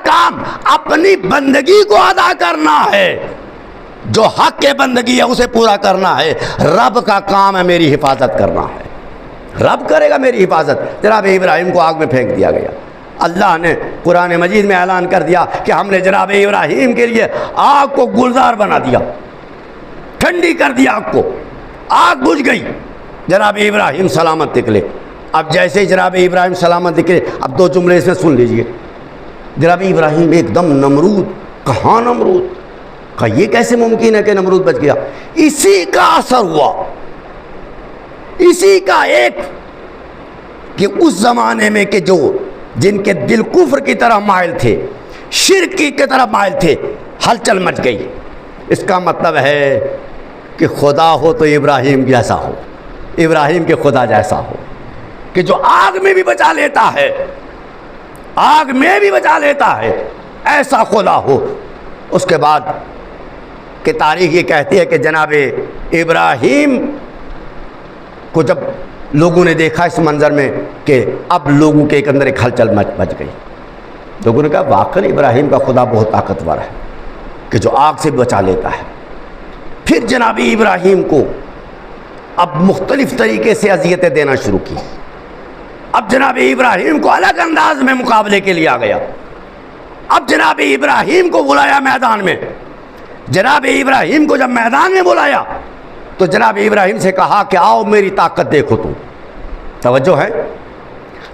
کام اپنی بندگی کو ادا کرنا ہے، جو حق کے بندگی ہے اسے پورا کرنا ہے۔ رب کا کام ہے میری حفاظت کرنا ہے، رب کرے گا میری حفاظت۔ جناب ابراہیم کو آگ میں پھینک دیا گیا۔ اللہ نے قرآن مجید میں اعلان کر دیا کہ ہم نے جناب ابراہیم کے لیے آگ کو گلزار بنا دیا، ٹھنڈی کر دیا آگ کو، آگ بجھ گئی، جناب ابراہیم سلامت نکلے۔ اب جیسے جناب ابراہیم سلامت نکلے، اب دو جملے اس میں سن لیجئے۔ جناب ابراہیم ایک دم نمرود، کہاں نمرود؟ کہا یہ کیسے ممکن ہے کہ نمرود بچ گیا؟ اسی کا اثر ہوا، اسی کا ایک کہ اس زمانے میں کہ جن کے دل کفر کی طرف مائل تھے، شرک کی طرف مائل تھے، ہلچل مچ گئی۔ اس کا مطلب ہے کہ خدا ہو تو ابراہیم جیسا ہو، ابراہیم کے خدا جیسا ہو، کہ جو آگ میں بھی بچا لیتا ہے، آگ میں بھی بچا لیتا ہے، ایسا خدا ہو۔ اس کے بعد کہ تاریخ یہ کہتی ہے کہ جناب ابراہیم کو جب لوگوں نے دیکھا اس منظر میں کہ اب لوگوں کے اندر ایک ہلچل مچ گئی، لوگوں نے کہا واقعی ابراہیم کا خدا بہت طاقتور ہے کہ جو آگ سے بچا لیتا ہے۔ پھر جناب ابراہیم کو اب مختلف طریقے سے اذیتیں دینا شروع کی۔ اب جناب ابراہیم کو الگ انداز میں مقابلے کے لیے آ گیا۔ اب جناب ابراہیم کو بلایا میدان میں، جناب ابراہیم کو جب میدان میں بلایا تو جناب ابراہیم سے کہا کہ آؤ میری طاقت دیکھو تم۔ توجہ ہے،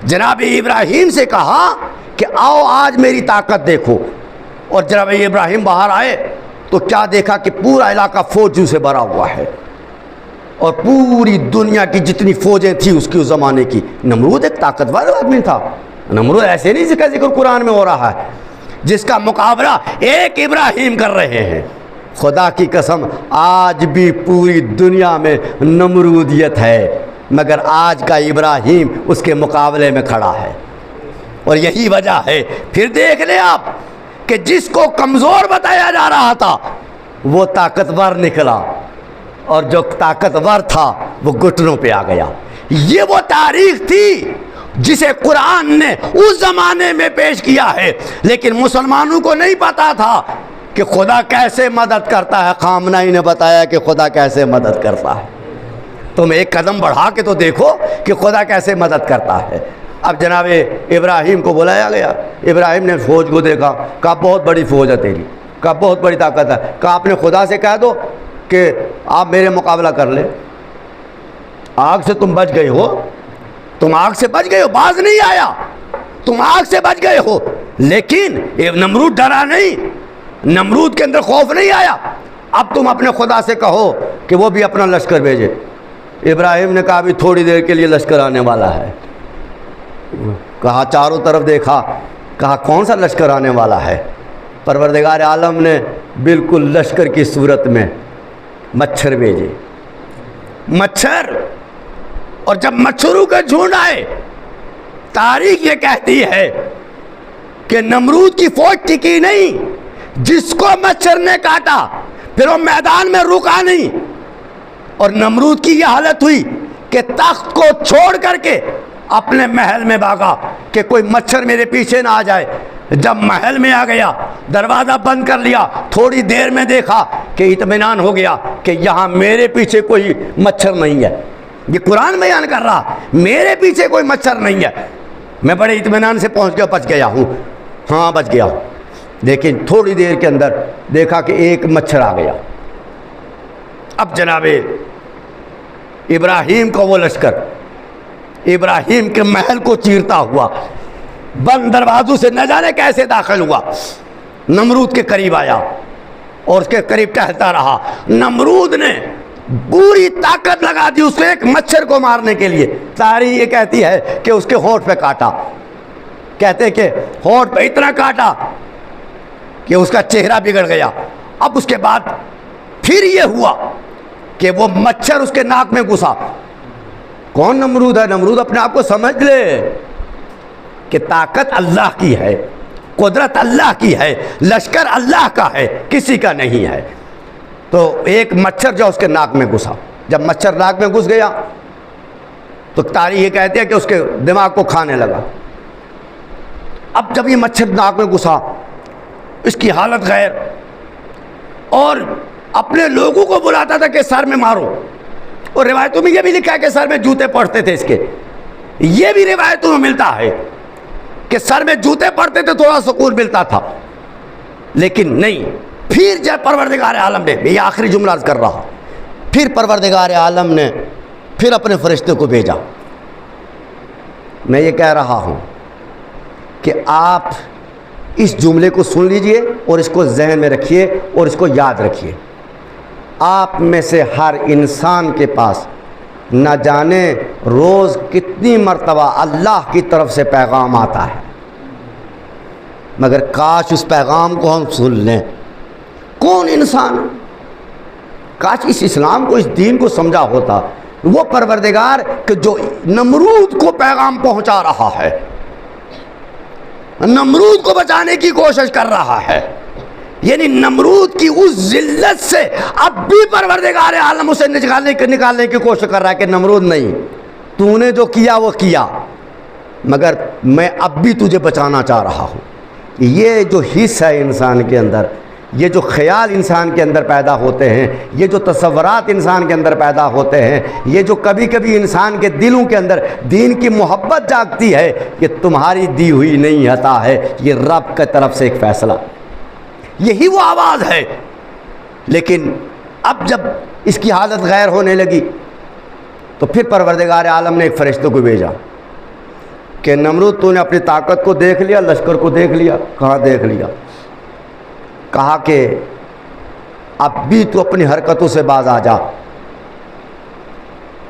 جناب ابراہیم سے کہا کہ آؤ آج میری طاقت دیکھو۔ اور جناب ابراہیم باہر آئے تو کیا دیکھا کہ پورا علاقہ فوجوں سے بھرا ہوا ہے، اور پوری دنیا کی جتنی فوجیں تھیں اس کی اس زمانے کی۔ نمرود ایک طاقتور آدمی تھا، نمرود ایسے نہیں جس کا ذکر قرآن میں ہو رہا ہے، جس کا مقابلہ ایک ابراہیم کر رہے ہیں۔ خدا کی قسم آج بھی پوری دنیا میں نمرودیت ہے، مگر آج کا ابراہیم اس کے مقابلے میں کھڑا ہے، اور یہی وجہ ہے۔ پھر دیکھ لیں آپ کہ جس کو کمزور بتایا جا رہا تھا وہ طاقتور نکلا، اور جو طاقتور تھا وہ گھٹنوں پہ آ گیا۔ یہ وہ تاریخ تھی جسے قرآن نے اس زمانے میں پیش کیا ہے، لیکن مسلمانوں کو نہیں پتا تھا کہ خدا کیسے مدد کرتا ہے۔ خامنہ نے بتایا کہ خدا کیسے مدد کرتا ہے۔ تم ایک قدم بڑھا کے تو دیکھو کہ خدا کیسے مدد کرتا ہے۔ اب جناب ابراہیم کو بلایا گیا، ابراہیم نے فوج کو دیکھا، کہا بہت بڑی فوج ہے تیری، کہا بہت بڑی طاقت ہے، کہا اپنے خدا سے کہہ دو کہ آپ میرے مقابلہ کر لیں۔ آگ سے تم بچ گئے ہو، تم آگ سے بچ گئے ہو، باز نہیں آیا، تم آگ سے بچ گئے ہو، لیکن نمرود ڈرا نہیں، نمرود کے اندر خوف نہیں آیا۔ اب تم اپنے خدا سے کہو کہ وہ بھی اپنا لشکر بھیجے۔ ابراہیم نے کہا ابھی تھوڑی دیر کے لیے لشکر آنے والا ہے۔ کہا چاروں طرف دیکھا، کہا کون سا لشکر آنے والا ہے؟ پروردگار عالم نے بالکل لشکر کی صورت میں مچھر بھیجے، مچھر، اور جب مچھروں کا جھنڈ آئے، تاریخ یہ کہتی ہے کہ نمرود کی فوج ٹکی نہیں، جس کو مچھر نے کاٹا پھر وہ میدان میں رکا نہیں، اور نمرود کی یہ حالت ہوئی کہ تخت کو چھوڑ کر کے اپنے محل میں بھاگا کہ کوئی مچھر میرے پیچھے نہ آ جائے۔ جب محل میں آ گیا، دروازہ بند کر لیا، تھوڑی دیر میں دیکھا کہ اطمینان ہو گیا کہ یہاں میرے پیچھے کوئی مچھر نہیں ہے۔ یہ قرآن بیان کر رہا، میرے پیچھے کوئی مچھر نہیں ہے، میں بڑے اطمینان سے پہنچ کے بچ گیا ہوں، ہاں بچ گیا ہوں۔ لیکن تھوڑی دیر کے اندر دیکھا کہ ایک مچھر آ گیا۔ اب جناب ابراہیم کا وہ لشکر ابراہیم کے محل کو چیرتا ہوا بند دروازوں سے نہ جانے کیسے داخل ہوا، نمرود کے قریب آیا اور اس کے قریب ٹہلتا رہا۔ نمرود نے پوری طاقت لگا دی اس کو ایک مچھر کو مارنے کے لیے۔ تاریخ یہ کہتی ہے کہ اس کے ہونٹ پہ کاٹا، کہتے کہ ہونٹ پہ اتنا کاٹا کہ اس کا چہرہ بگڑ گیا۔ اب اس کے بعد پھر یہ ہوا کہ وہ مچھر اس کے ناک میں گھسا۔ کون نمرود ہے؟ نمرود اپنے آپ کو سمجھ لے کہ طاقت اللہ کی ہے، قدرت اللہ کی ہے، لشکر اللہ کا ہے، کسی کا نہیں ہے۔ تو ایک مچھر جو اس کے ناک میں گھسا، جب مچھر ناک میں گھس گیا تو تاریخ یہ کہتے ہیں کہ اس کے دماغ کو کھانے لگا۔ اب جب یہ مچھر ناک میں گھسا، اس کی حالت غیر، اور اپنے لوگوں کو بلاتا تھا کہ سر میں مارو، اور روایتوں میں یہ بھی لکھا ہے کہ سر میں جوتے پڑتے تھے اس کے، یہ بھی روایتوں میں ملتا ہے کہ سر میں جوتے پڑتے تھے، تھوڑا سکون ملتا تھا۔ لیکن نہیں، پھر جب پروردگار عالم نے، یہ آخری جملہ عرض کر رہا، پھر پروردگار عالم نے پھر اپنے فرشتے کو بھیجا۔ میں یہ کہہ رہا ہوں کہ آپ اس جملے کو سن لیجئے اور اس کو ذہن میں رکھیے اور اس کو یاد رکھیے۔ آپ میں سے ہر انسان کے پاس نہ جانے روز کتنی مرتبہ اللہ کی طرف سے پیغام آتا ہے، مگر کاش اس پیغام کو ہم سن لیں۔ کون انسان؟ کاش اس اسلام کو، اس دین کو سمجھا ہوتا۔ وہ پروردگار کہ جو نمرود کو پیغام پہنچا رہا ہے، نمرود کو بچانے کی کوشش کر رہا ہے، یعنی نمرود کی اس ذلت سے اب بھی پروردگار عالم اسے نکالنے کی کوشش کر رہا ہے کہ نمرود نہیں، تو نے جو کیا وہ کیا، مگر میں اب بھی تجھے بچانا چاہ رہا ہوں۔ یہ جو حص ہے انسان کے اندر، یہ جو خیال انسان کے اندر پیدا ہوتے ہیں، یہ جو تصورات انسان کے اندر پیدا ہوتے ہیں، یہ جو کبھی کبھی انسان کے دلوں کے اندر دین کی محبت جاگتی ہے، یہ تمہاری دی ہوئی نہیں عطا ہے، یہ رب کی طرف سے ایک فیصلہ، یہی وہ آواز ہے۔ لیکن اب جب اس کی حالت غیر ہونے لگی تو پھر پروردگار عالم نے ایک فرشتے کو بھیجا کہ نمرود تو نے اپنی طاقت کو دیکھ لیا، لشکر کو دیکھ لیا؟ کہاں دیکھ لیا؟ کہا کہ اب بھی تو اپنی حرکتوں سے باز آ جا،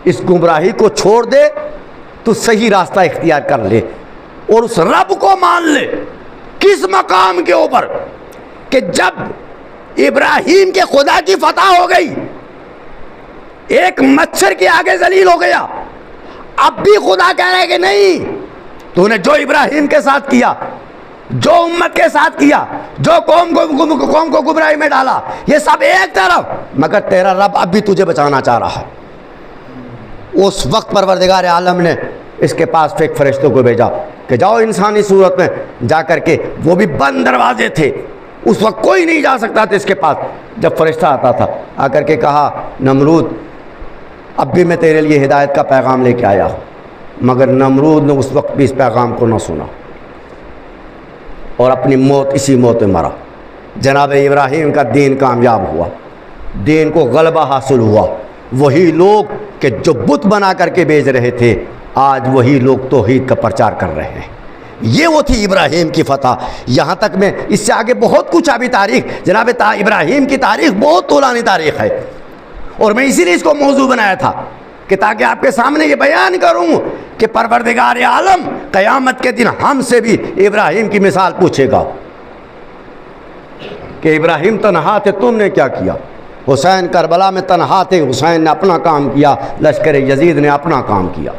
اس گمراہی کو چھوڑ دے، تو صحیح راستہ اختیار کر لے اور اس رب کو مان لے۔ کس مقام کے اوپر؟ کہ جب ابراہیم کے خدا کی فتح ہو گئی، ایک مچھر کے آگے ذلیل ہو گیا، اب بھی خدا کہہ رہے کہ نہیں، تو نے جو ابراہیم کے ساتھ کیا، جو امت کے ساتھ کیا، جو قوم کو گمراہی میں ڈالا، یہ سب ایک طرف، مگر تیرا رب اب بھی تجھے بچانا چاہ رہا ہے۔ اس وقت پروردگار عالم نے اس کے پاس ایک فرشتوں کو بھیجا کہ جاؤ انسانی صورت میں جا کر کے، وہ بھی بند دروازے تھے، اس وقت کوئی نہیں جا سکتا تھا اس کے پاس۔ جب فرشتہ آتا تھا آ کر کے کہا نمرود اب بھی میں تیرے لیے ہدایت کا پیغام لے کے آیا ہوں، مگر نمرود نے اس وقت بھی اس پیغام کو نہ سنا اور اپنی موت اسی موت میں مرا۔ جناب ابراہیم کا دین کامیاب ہوا، دین کو غلبہ حاصل ہوا۔ وہی لوگ کہ جو بت بنا کر کے بیچ رہے تھے، آج وہی لوگ توحید کا پرچار کر رہے ہیں۔ یہ وہ تھی ابراہیم کی فتح۔ یہاں تک میں اس سے آگے بہت کچھ ابھی تاریخ، جناب ابراہیم کی تاریخ بہت طولانی تاریخ ہے، اور میں اسی لیے اس کو موضوع بنایا تھا کہ تاکہ آپ کے سامنے یہ بیان کروں کہ پروردگار عالم قیامت کے دن ہم سے بھی ابراہیم کی مثال پوچھے گا۔ کہ ابراہیم تنہا تھے، تم نے کیا کیا؟ حسین کربلا میں تنہا تھے، حسین نے اپنا کام کیا، لشکر یزید نے اپنا کام کیا۔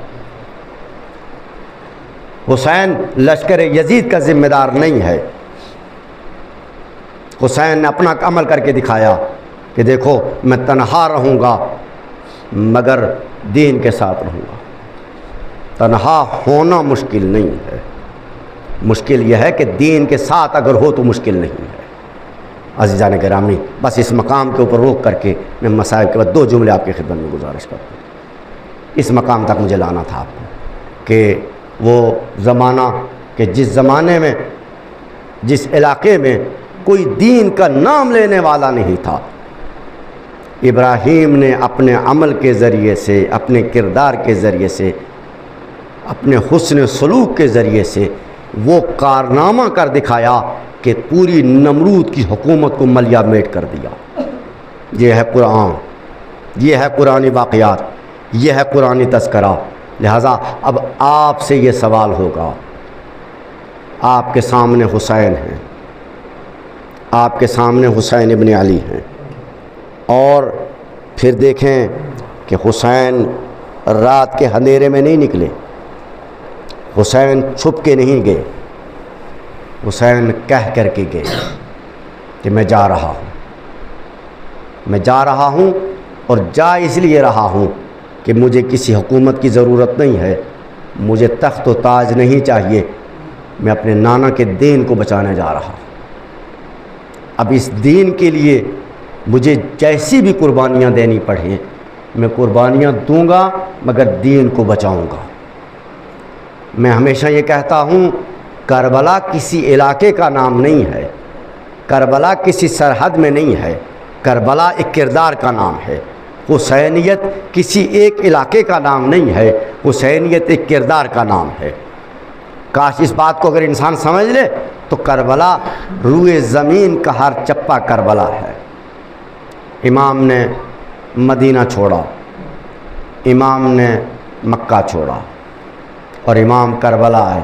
حسین لشکر یزید کا ذمہ دار نہیں ہے، حسین نے اپنا عمل کر کے دکھایا کہ دیکھو میں تنہا رہوں گا مگر دین کے ساتھ رہوں گا۔ تنہا ہونا مشکل نہیں ہے، مشکل یہ ہے کہ دین کے ساتھ اگر ہو تو مشکل نہیں ہے۔ عزیزان گرامی، بس اس مقام کے اوپر روک کر کے میں مسائل کے بعد 2 جملے آپ کی خدمت میں گزارش کرتا ہوں۔ اس مقام تک مجھے لانا تھا آپ کو کہ وہ زمانہ کہ جس زمانے میں، جس علاقے میں کوئی دین کا نام لینے والا نہیں تھا، ابراہیم نے اپنے عمل کے ذریعے سے، اپنے کردار کے ذریعے سے، اپنے حسن سلوک کے ذریعے سے وہ کارنامہ کر دکھایا کہ پوری نمرود کی حکومت کو ملیہ میٹ کر دیا۔ یہ ہے قرآن، یہ ہے قرآنی واقعات، یہ ہے قرآنی تذکرہ۔ لہٰذا اب آپ سے یہ سوال ہوگا، آپ کے سامنے حسین ہیں، آپ کے سامنے حسین ابن علی ہیں، اور پھر دیکھیں کہ حسین رات کے اندھیرے میں نہیں نکلے، حسین چھپ کے نہیں گئے، حسین کہہ کر کے گئے کہ میں جا رہا ہوں، میں جا رہا ہوں، اور جا اس لیے رہا ہوں کہ مجھے کسی حکومت کی ضرورت نہیں ہے، مجھے تخت و تاج نہیں چاہیے، میں اپنے نانا کے دین کو بچانے جا رہا ہوں۔ اب اس دین کے لیے مجھے جیسی بھی قربانیاں دینی پڑیں میں قربانیاں دوں گا، مگر دین کو بچاؤں گا۔ میں ہمیشہ یہ کہتا ہوں، کربلا کسی علاقے کا نام نہیں ہے، کربلا کسی سرحد میں نہیں ہے، کربلا ایک کردار کا نام ہے۔ حسینیت کسی ایک علاقے کا نام نہیں ہے، حسینیت ایک کردار کا نام ہے۔ کاش اس بات کو اگر انسان سمجھ لے تو کربلا روئے زمین کا ہر چپا کربلا ہے۔ امام نے مدینہ چھوڑا، امام نے مکہ چھوڑا، اور امام کربلا آئے،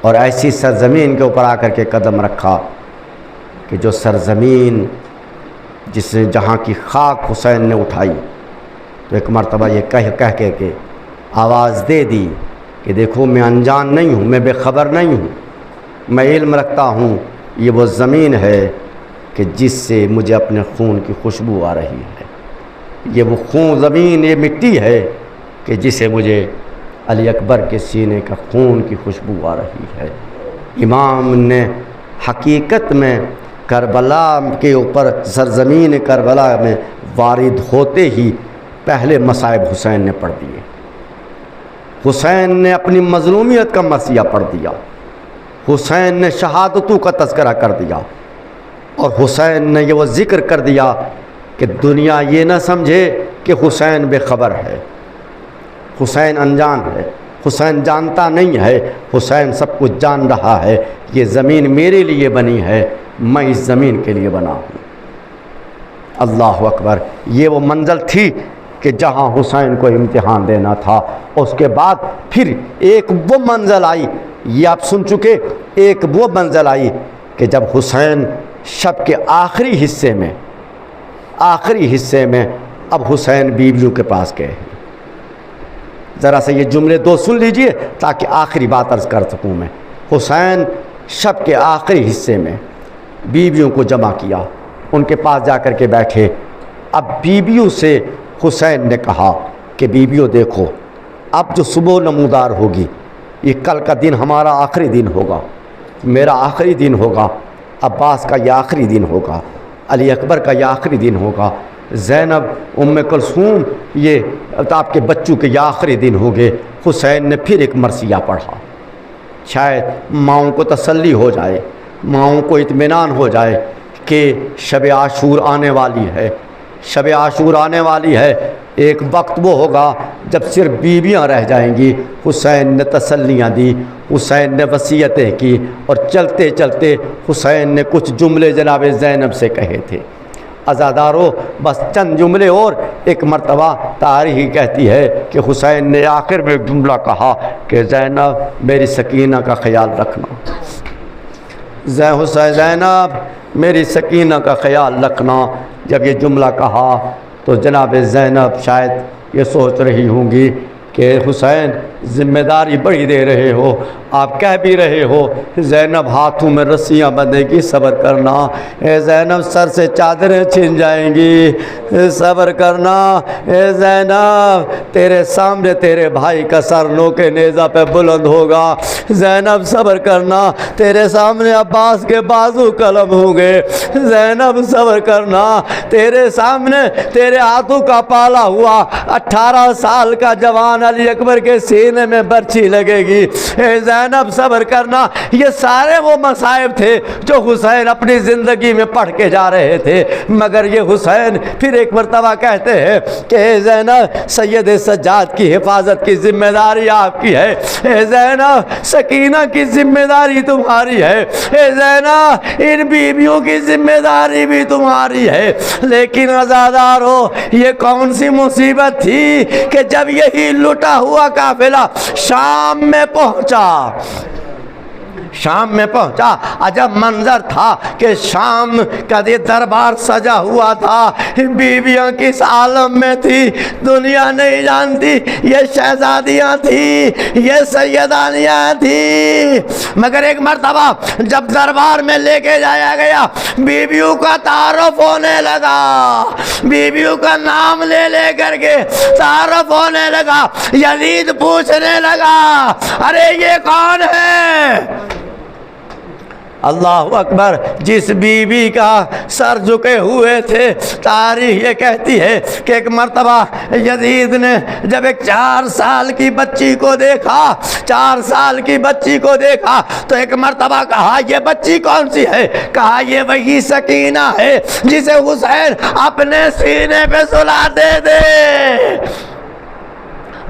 اور ایسی سرزمین کے اوپر آ کر کے قدم رکھا کہ جو سرزمین جس نے جہاں کی خاک حسین نے اٹھائی، تو ایک مرتبہ یہ کہہ کے آواز دے دی کہ دیکھو میں انجان نہیں ہوں، میں بے خبر نہیں ہوں، میں علم رکھتا ہوں، یہ وہ زمین ہے کہ جس سے مجھے اپنے خون کی خوشبو آ رہی ہے، یہ وہ خون زمین، یہ مٹی ہے کہ جسے مجھے علی اکبر کے سینے کا خون کی خوشبو آ رہی ہے۔ امام نے حقیقت میں کربلا کے اوپر، سرزمین کربلا میں وارد ہوتے ہی پہلے مصائب حسین نے پڑھ دیے۔ حسین نے اپنی مظلومیت کا مرثیہ پڑھ دیا، حسین نے شہادتوں کا تذکرہ کر دیا، اور حسین نے یہ وہ ذکر کر دیا کہ دنیا یہ نہ سمجھے کہ حسین بے خبر ہے، حسین انجان ہے، حسین جانتا نہیں ہے، حسین سب کچھ جان رہا ہے، یہ زمین میرے لیے بنی ہے، میں اس زمین کے لیے بنا ہوں۔ اللہ اکبر! یہ وہ منزل تھی کہ جہاں حسین کو امتحان دینا تھا۔ اس کے بعد پھر ایک وہ منزل آئی، یہ آپ سن چکے، ایک وہ منزل آئی کہ جب حسین شب کے آخری حصے میں اب حسین بیویوں کے پاس گئے ہیں۔ ذرا سے یہ جملے 2 سن لیجئے تاکہ آخری بات عرض کر سکوں میں۔ حسین شب کے آخری حصے میں بیویوں کو جمع کیا، ان کے پاس جا کر کے بیٹھے۔ اب بیویوں سے حسین نے کہا کہ بیویوں دیکھو، اب جو صبح نمودار ہوگی، یہ کل کا دن ہمارا آخری دن ہوگا، میرا آخری دن ہوگا، عباس کا یہ آخری دن ہوگا، علی اکبر کا یہ آخری دن ہوگا، زینب، ام کلثوم، یہ آپ کے بچوں کے یہ آخری دن ہوگے۔ حسین نے پھر ایک مرثیہ پڑھا، شاید ماؤں کو تسلی ہو جائے، ماؤں کو اطمینان ہو جائے کہ شب عاشور آنے والی ہے، شب عاشور آنے والی ہے۔ ایک وقت وہ ہوگا جب صرف بیویاں رہ جائیں گی۔ حسین نے تسلیاں دی، حسین نے وصیتیں کی، اور چلتے چلتے حسین نے کچھ جملے جناب زینب سے کہے تھے۔ عزادارو، بس چند جملے، اور ایک مرتبہ تاریخ کہتی ہے کہ حسین نے آخر میں ایک جملہ کہا کہ زینب میری سکینہ کا خیال رکھنا، زینب میری سکینہ کا خیال رکھنا۔ جب یہ جملہ کہا تو جناب زینب شاید یہ سوچ رہی ہوں گی کہ حسین ذمہ داری بڑی دے رہے ہو، آپ کہہ بھی رہے ہو زینب ہاتھوں میں رسیاں بندھے گی، صبر کرنا، اے زینب سر سے چادریں چھن جائیں گی، صبر کرنا، اے زینب تیرے سامنے تیرے بھائی کا سر نوکے نیزہ پہ بلند ہوگا، زینب صبر کرنا، تیرے سامنے عباس کے بازو قلم ہوں گے، زینب صبر کرنا، تیرے سامنے تیرے ہاتھوں کا پالا ہوا 18 سال کا جوان علی اکبر کے سینے میں برچھی لگے گی، اے زینب صبر کرنا۔ یہ سارے وہ مصائب تھے جو حسین اپنی زندگی میں پڑھ کے جا رہے تھے، مگر یہ حسین پھر ایک مرتبہ کہتے ہیں کہ اے زینب سید سجاد کی حفاظت کی ذمہ داری آپ کی ہے، اے زینب سکینہ کی ذمہ داری تمہاری ہے، اے زینب ان بیویوں کی ذمہ داری بھی تمہاری ہے۔ لیکن عزادارو یہ کون سی مصیبت تھی کہ جب یہی لٹا ہوا قافلہ شام میں پہنچا، شام میں پہنچا، عجب منظر تھا کہ شام کا یہ دربار سجا ہوا تھا، بیویاں کس عالم میں تھی دنیا نہیں جانتی، یہ شہزادیاں تھی، یہ سیدانیاں تھی، مگر ایک مرتبہ جب دربار میں لے کے جایا گیا بیویوں کا تعارف ہونے لگا، بیویوں کا نام لے لے کر کے تعارف ہونے لگا، یزید پوچھنے لگا ارے یہ کون ہے؟ اللہ اکبر، جس بی بی کا سر جھکے ہوئے تھے، تاریخ یہ کہتی ہے کہ ایک مرتبہ یزید نے جب ایک 4 سال کی بچی کو دیکھا، 4 سال کی بچی کو دیکھا تو ایک مرتبہ کہا یہ بچی کون سی ہے؟ کہا یہ وہی سکینہ ہے جسے حسین اپنے سینے پہ سلاتے تھے۔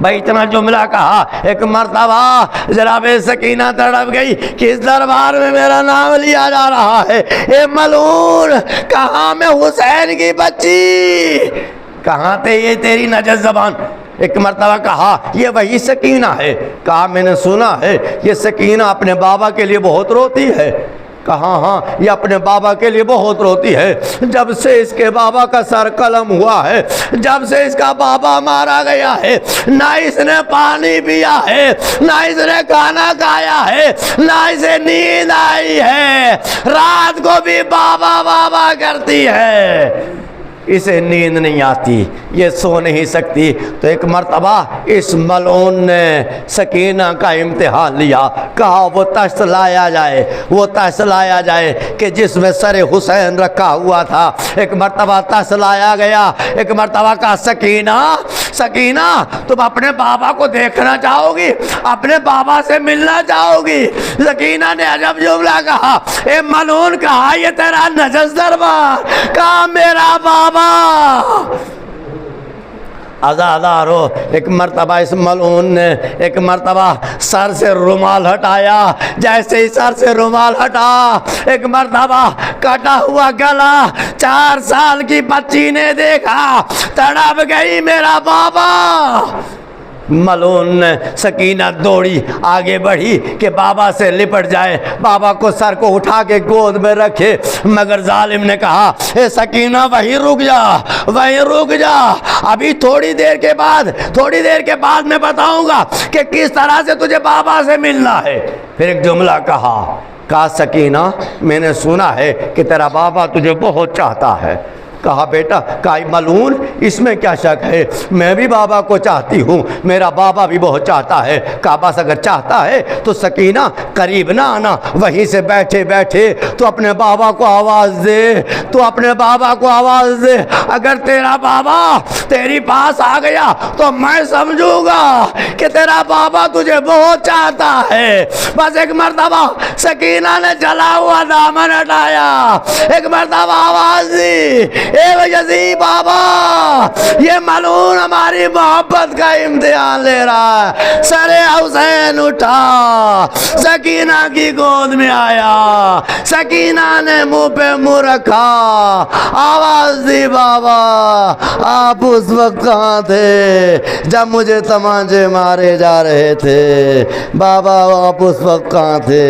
بھائی اتنا جملہ کہا، ایک مرتبہ جناب سکینہ تڑپ گئی کہ اس دربار میں میرا نام لیا جا رہا ہے، اے ملعون کہاں میں حسین کی بچی، کہاں تھے یہ تیری نجس زبان؟ ایک مرتبہ کہا یہ وہی سکینہ ہے، کہا میں نے سنا ہے یہ سکینہ اپنے بابا کے لیے بہت روتی ہے، کہا ہاں یہ اپنے بابا کے لیے بہت روتی ہے، جب سے اس کے بابا کا سر قلم ہوا ہے، جب سے اس کا بابا مارا گیا ہے، نہ اس نے پانی پیا ہے، نہ اس نے کھانا کھایا ہے، نہ اسے نیند آئی ہے، رات کو بھی بابا بابا کرتی ہے، اسے نیند نہیں آتی، یہ سو نہیں سکتی۔ تو ایک مرتبہ اس ملعون نے سکینہ کا امتحان لیا، کہا وہ تشت لایا جائے، وہ تشت لایا جائے کہ جس میں سر حسین رکھا ہوا تھا۔ ایک مرتبہ تشت لایا گیا، ایک مرتبہ کہا سکینہ سکینہ تم اپنے بابا کو دیکھنا چاہو گی، اپنے بابا سے ملنا چاہو گی؟ سکینہ نے عجب جملہ کہا، اے ملعون کہا یہ تیرا نجس دربار، کہا میرا بابا۔ عزادارو ایک مرتبہ اس ملعون نے ایک مرتبہ سر سے رومال ہٹایا، جیسے ہی سر سے رومال ہٹا ایک مرتبہ کٹا ہوا گلا 4 سال کی بچی نے دیکھا، تڑپ گئی میرا بابا۔ ملعون نے سکینہ دوڑی آگے بڑھی کہ بابا سے لپٹ جائے، بابا کو سر کو اٹھا کے گود میں رکھے، مگر ظالم نے کہا اے سکینہ وہیں رک جا، وہیں رک جا، ابھی تھوڑی دیر کے بعد میں بتاؤں گا کہ کس طرح سے تجھے بابا سے ملنا ہے۔ پھر ایک جملہ کہا سکینہ میں نے سنا ہے کہ تیرا بابا تجھے بہت چاہتا ہے۔ کہا بیٹا، کہا ملعون اس میں کیا شک ہے، میں بھی بابا کو چاہتی ہوں، میرا بابا بھی بہت چاہتا ہے۔ کہا بس اگر چاہتا ہے تو سکینہ قریب نہ آنا، وہیں سے بیٹھے بیٹھے تو اپنے بابا کو آواز دے، تو اپنے بابا کو آواز دے، اگر تیرا بابا تیری پاس آ گیا تو میں سمجھوں گا کہ تیرا بابا تجھے بہت چاہتا ہے۔ بس ایک مرتبہ سکینہ نے جلا ہوا دامن ہٹایا، ایک مرتبہ آواز دی، اے یزید بابا یہ ملعون ہماری محبت کا امتحان لے رہا ہے. سر حسین اٹھا, سکینہ کی گود میں آیا, سکینہ نے منہ پہ منہ رکھا, آواز دی بابا آپ اس وقت کہاں تھے جب مجھے تمانچے مارے جا رہے تھے؟ بابا آپ اس وقت کہاں تھے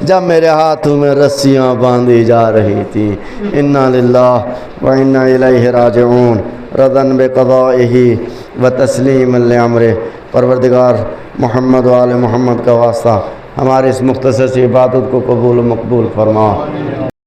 جب میرے ہاتھوں میں رسیاں باندھی جا رہی تھی؟ انا للہ و انا الیہ راجعون. رضا بقضائہ و تسلیما لامرہ. پروردگار محمد و آل محمد کا واسطہ ہماری اس مختصر سی عبادت کو قبول و مقبول فرما.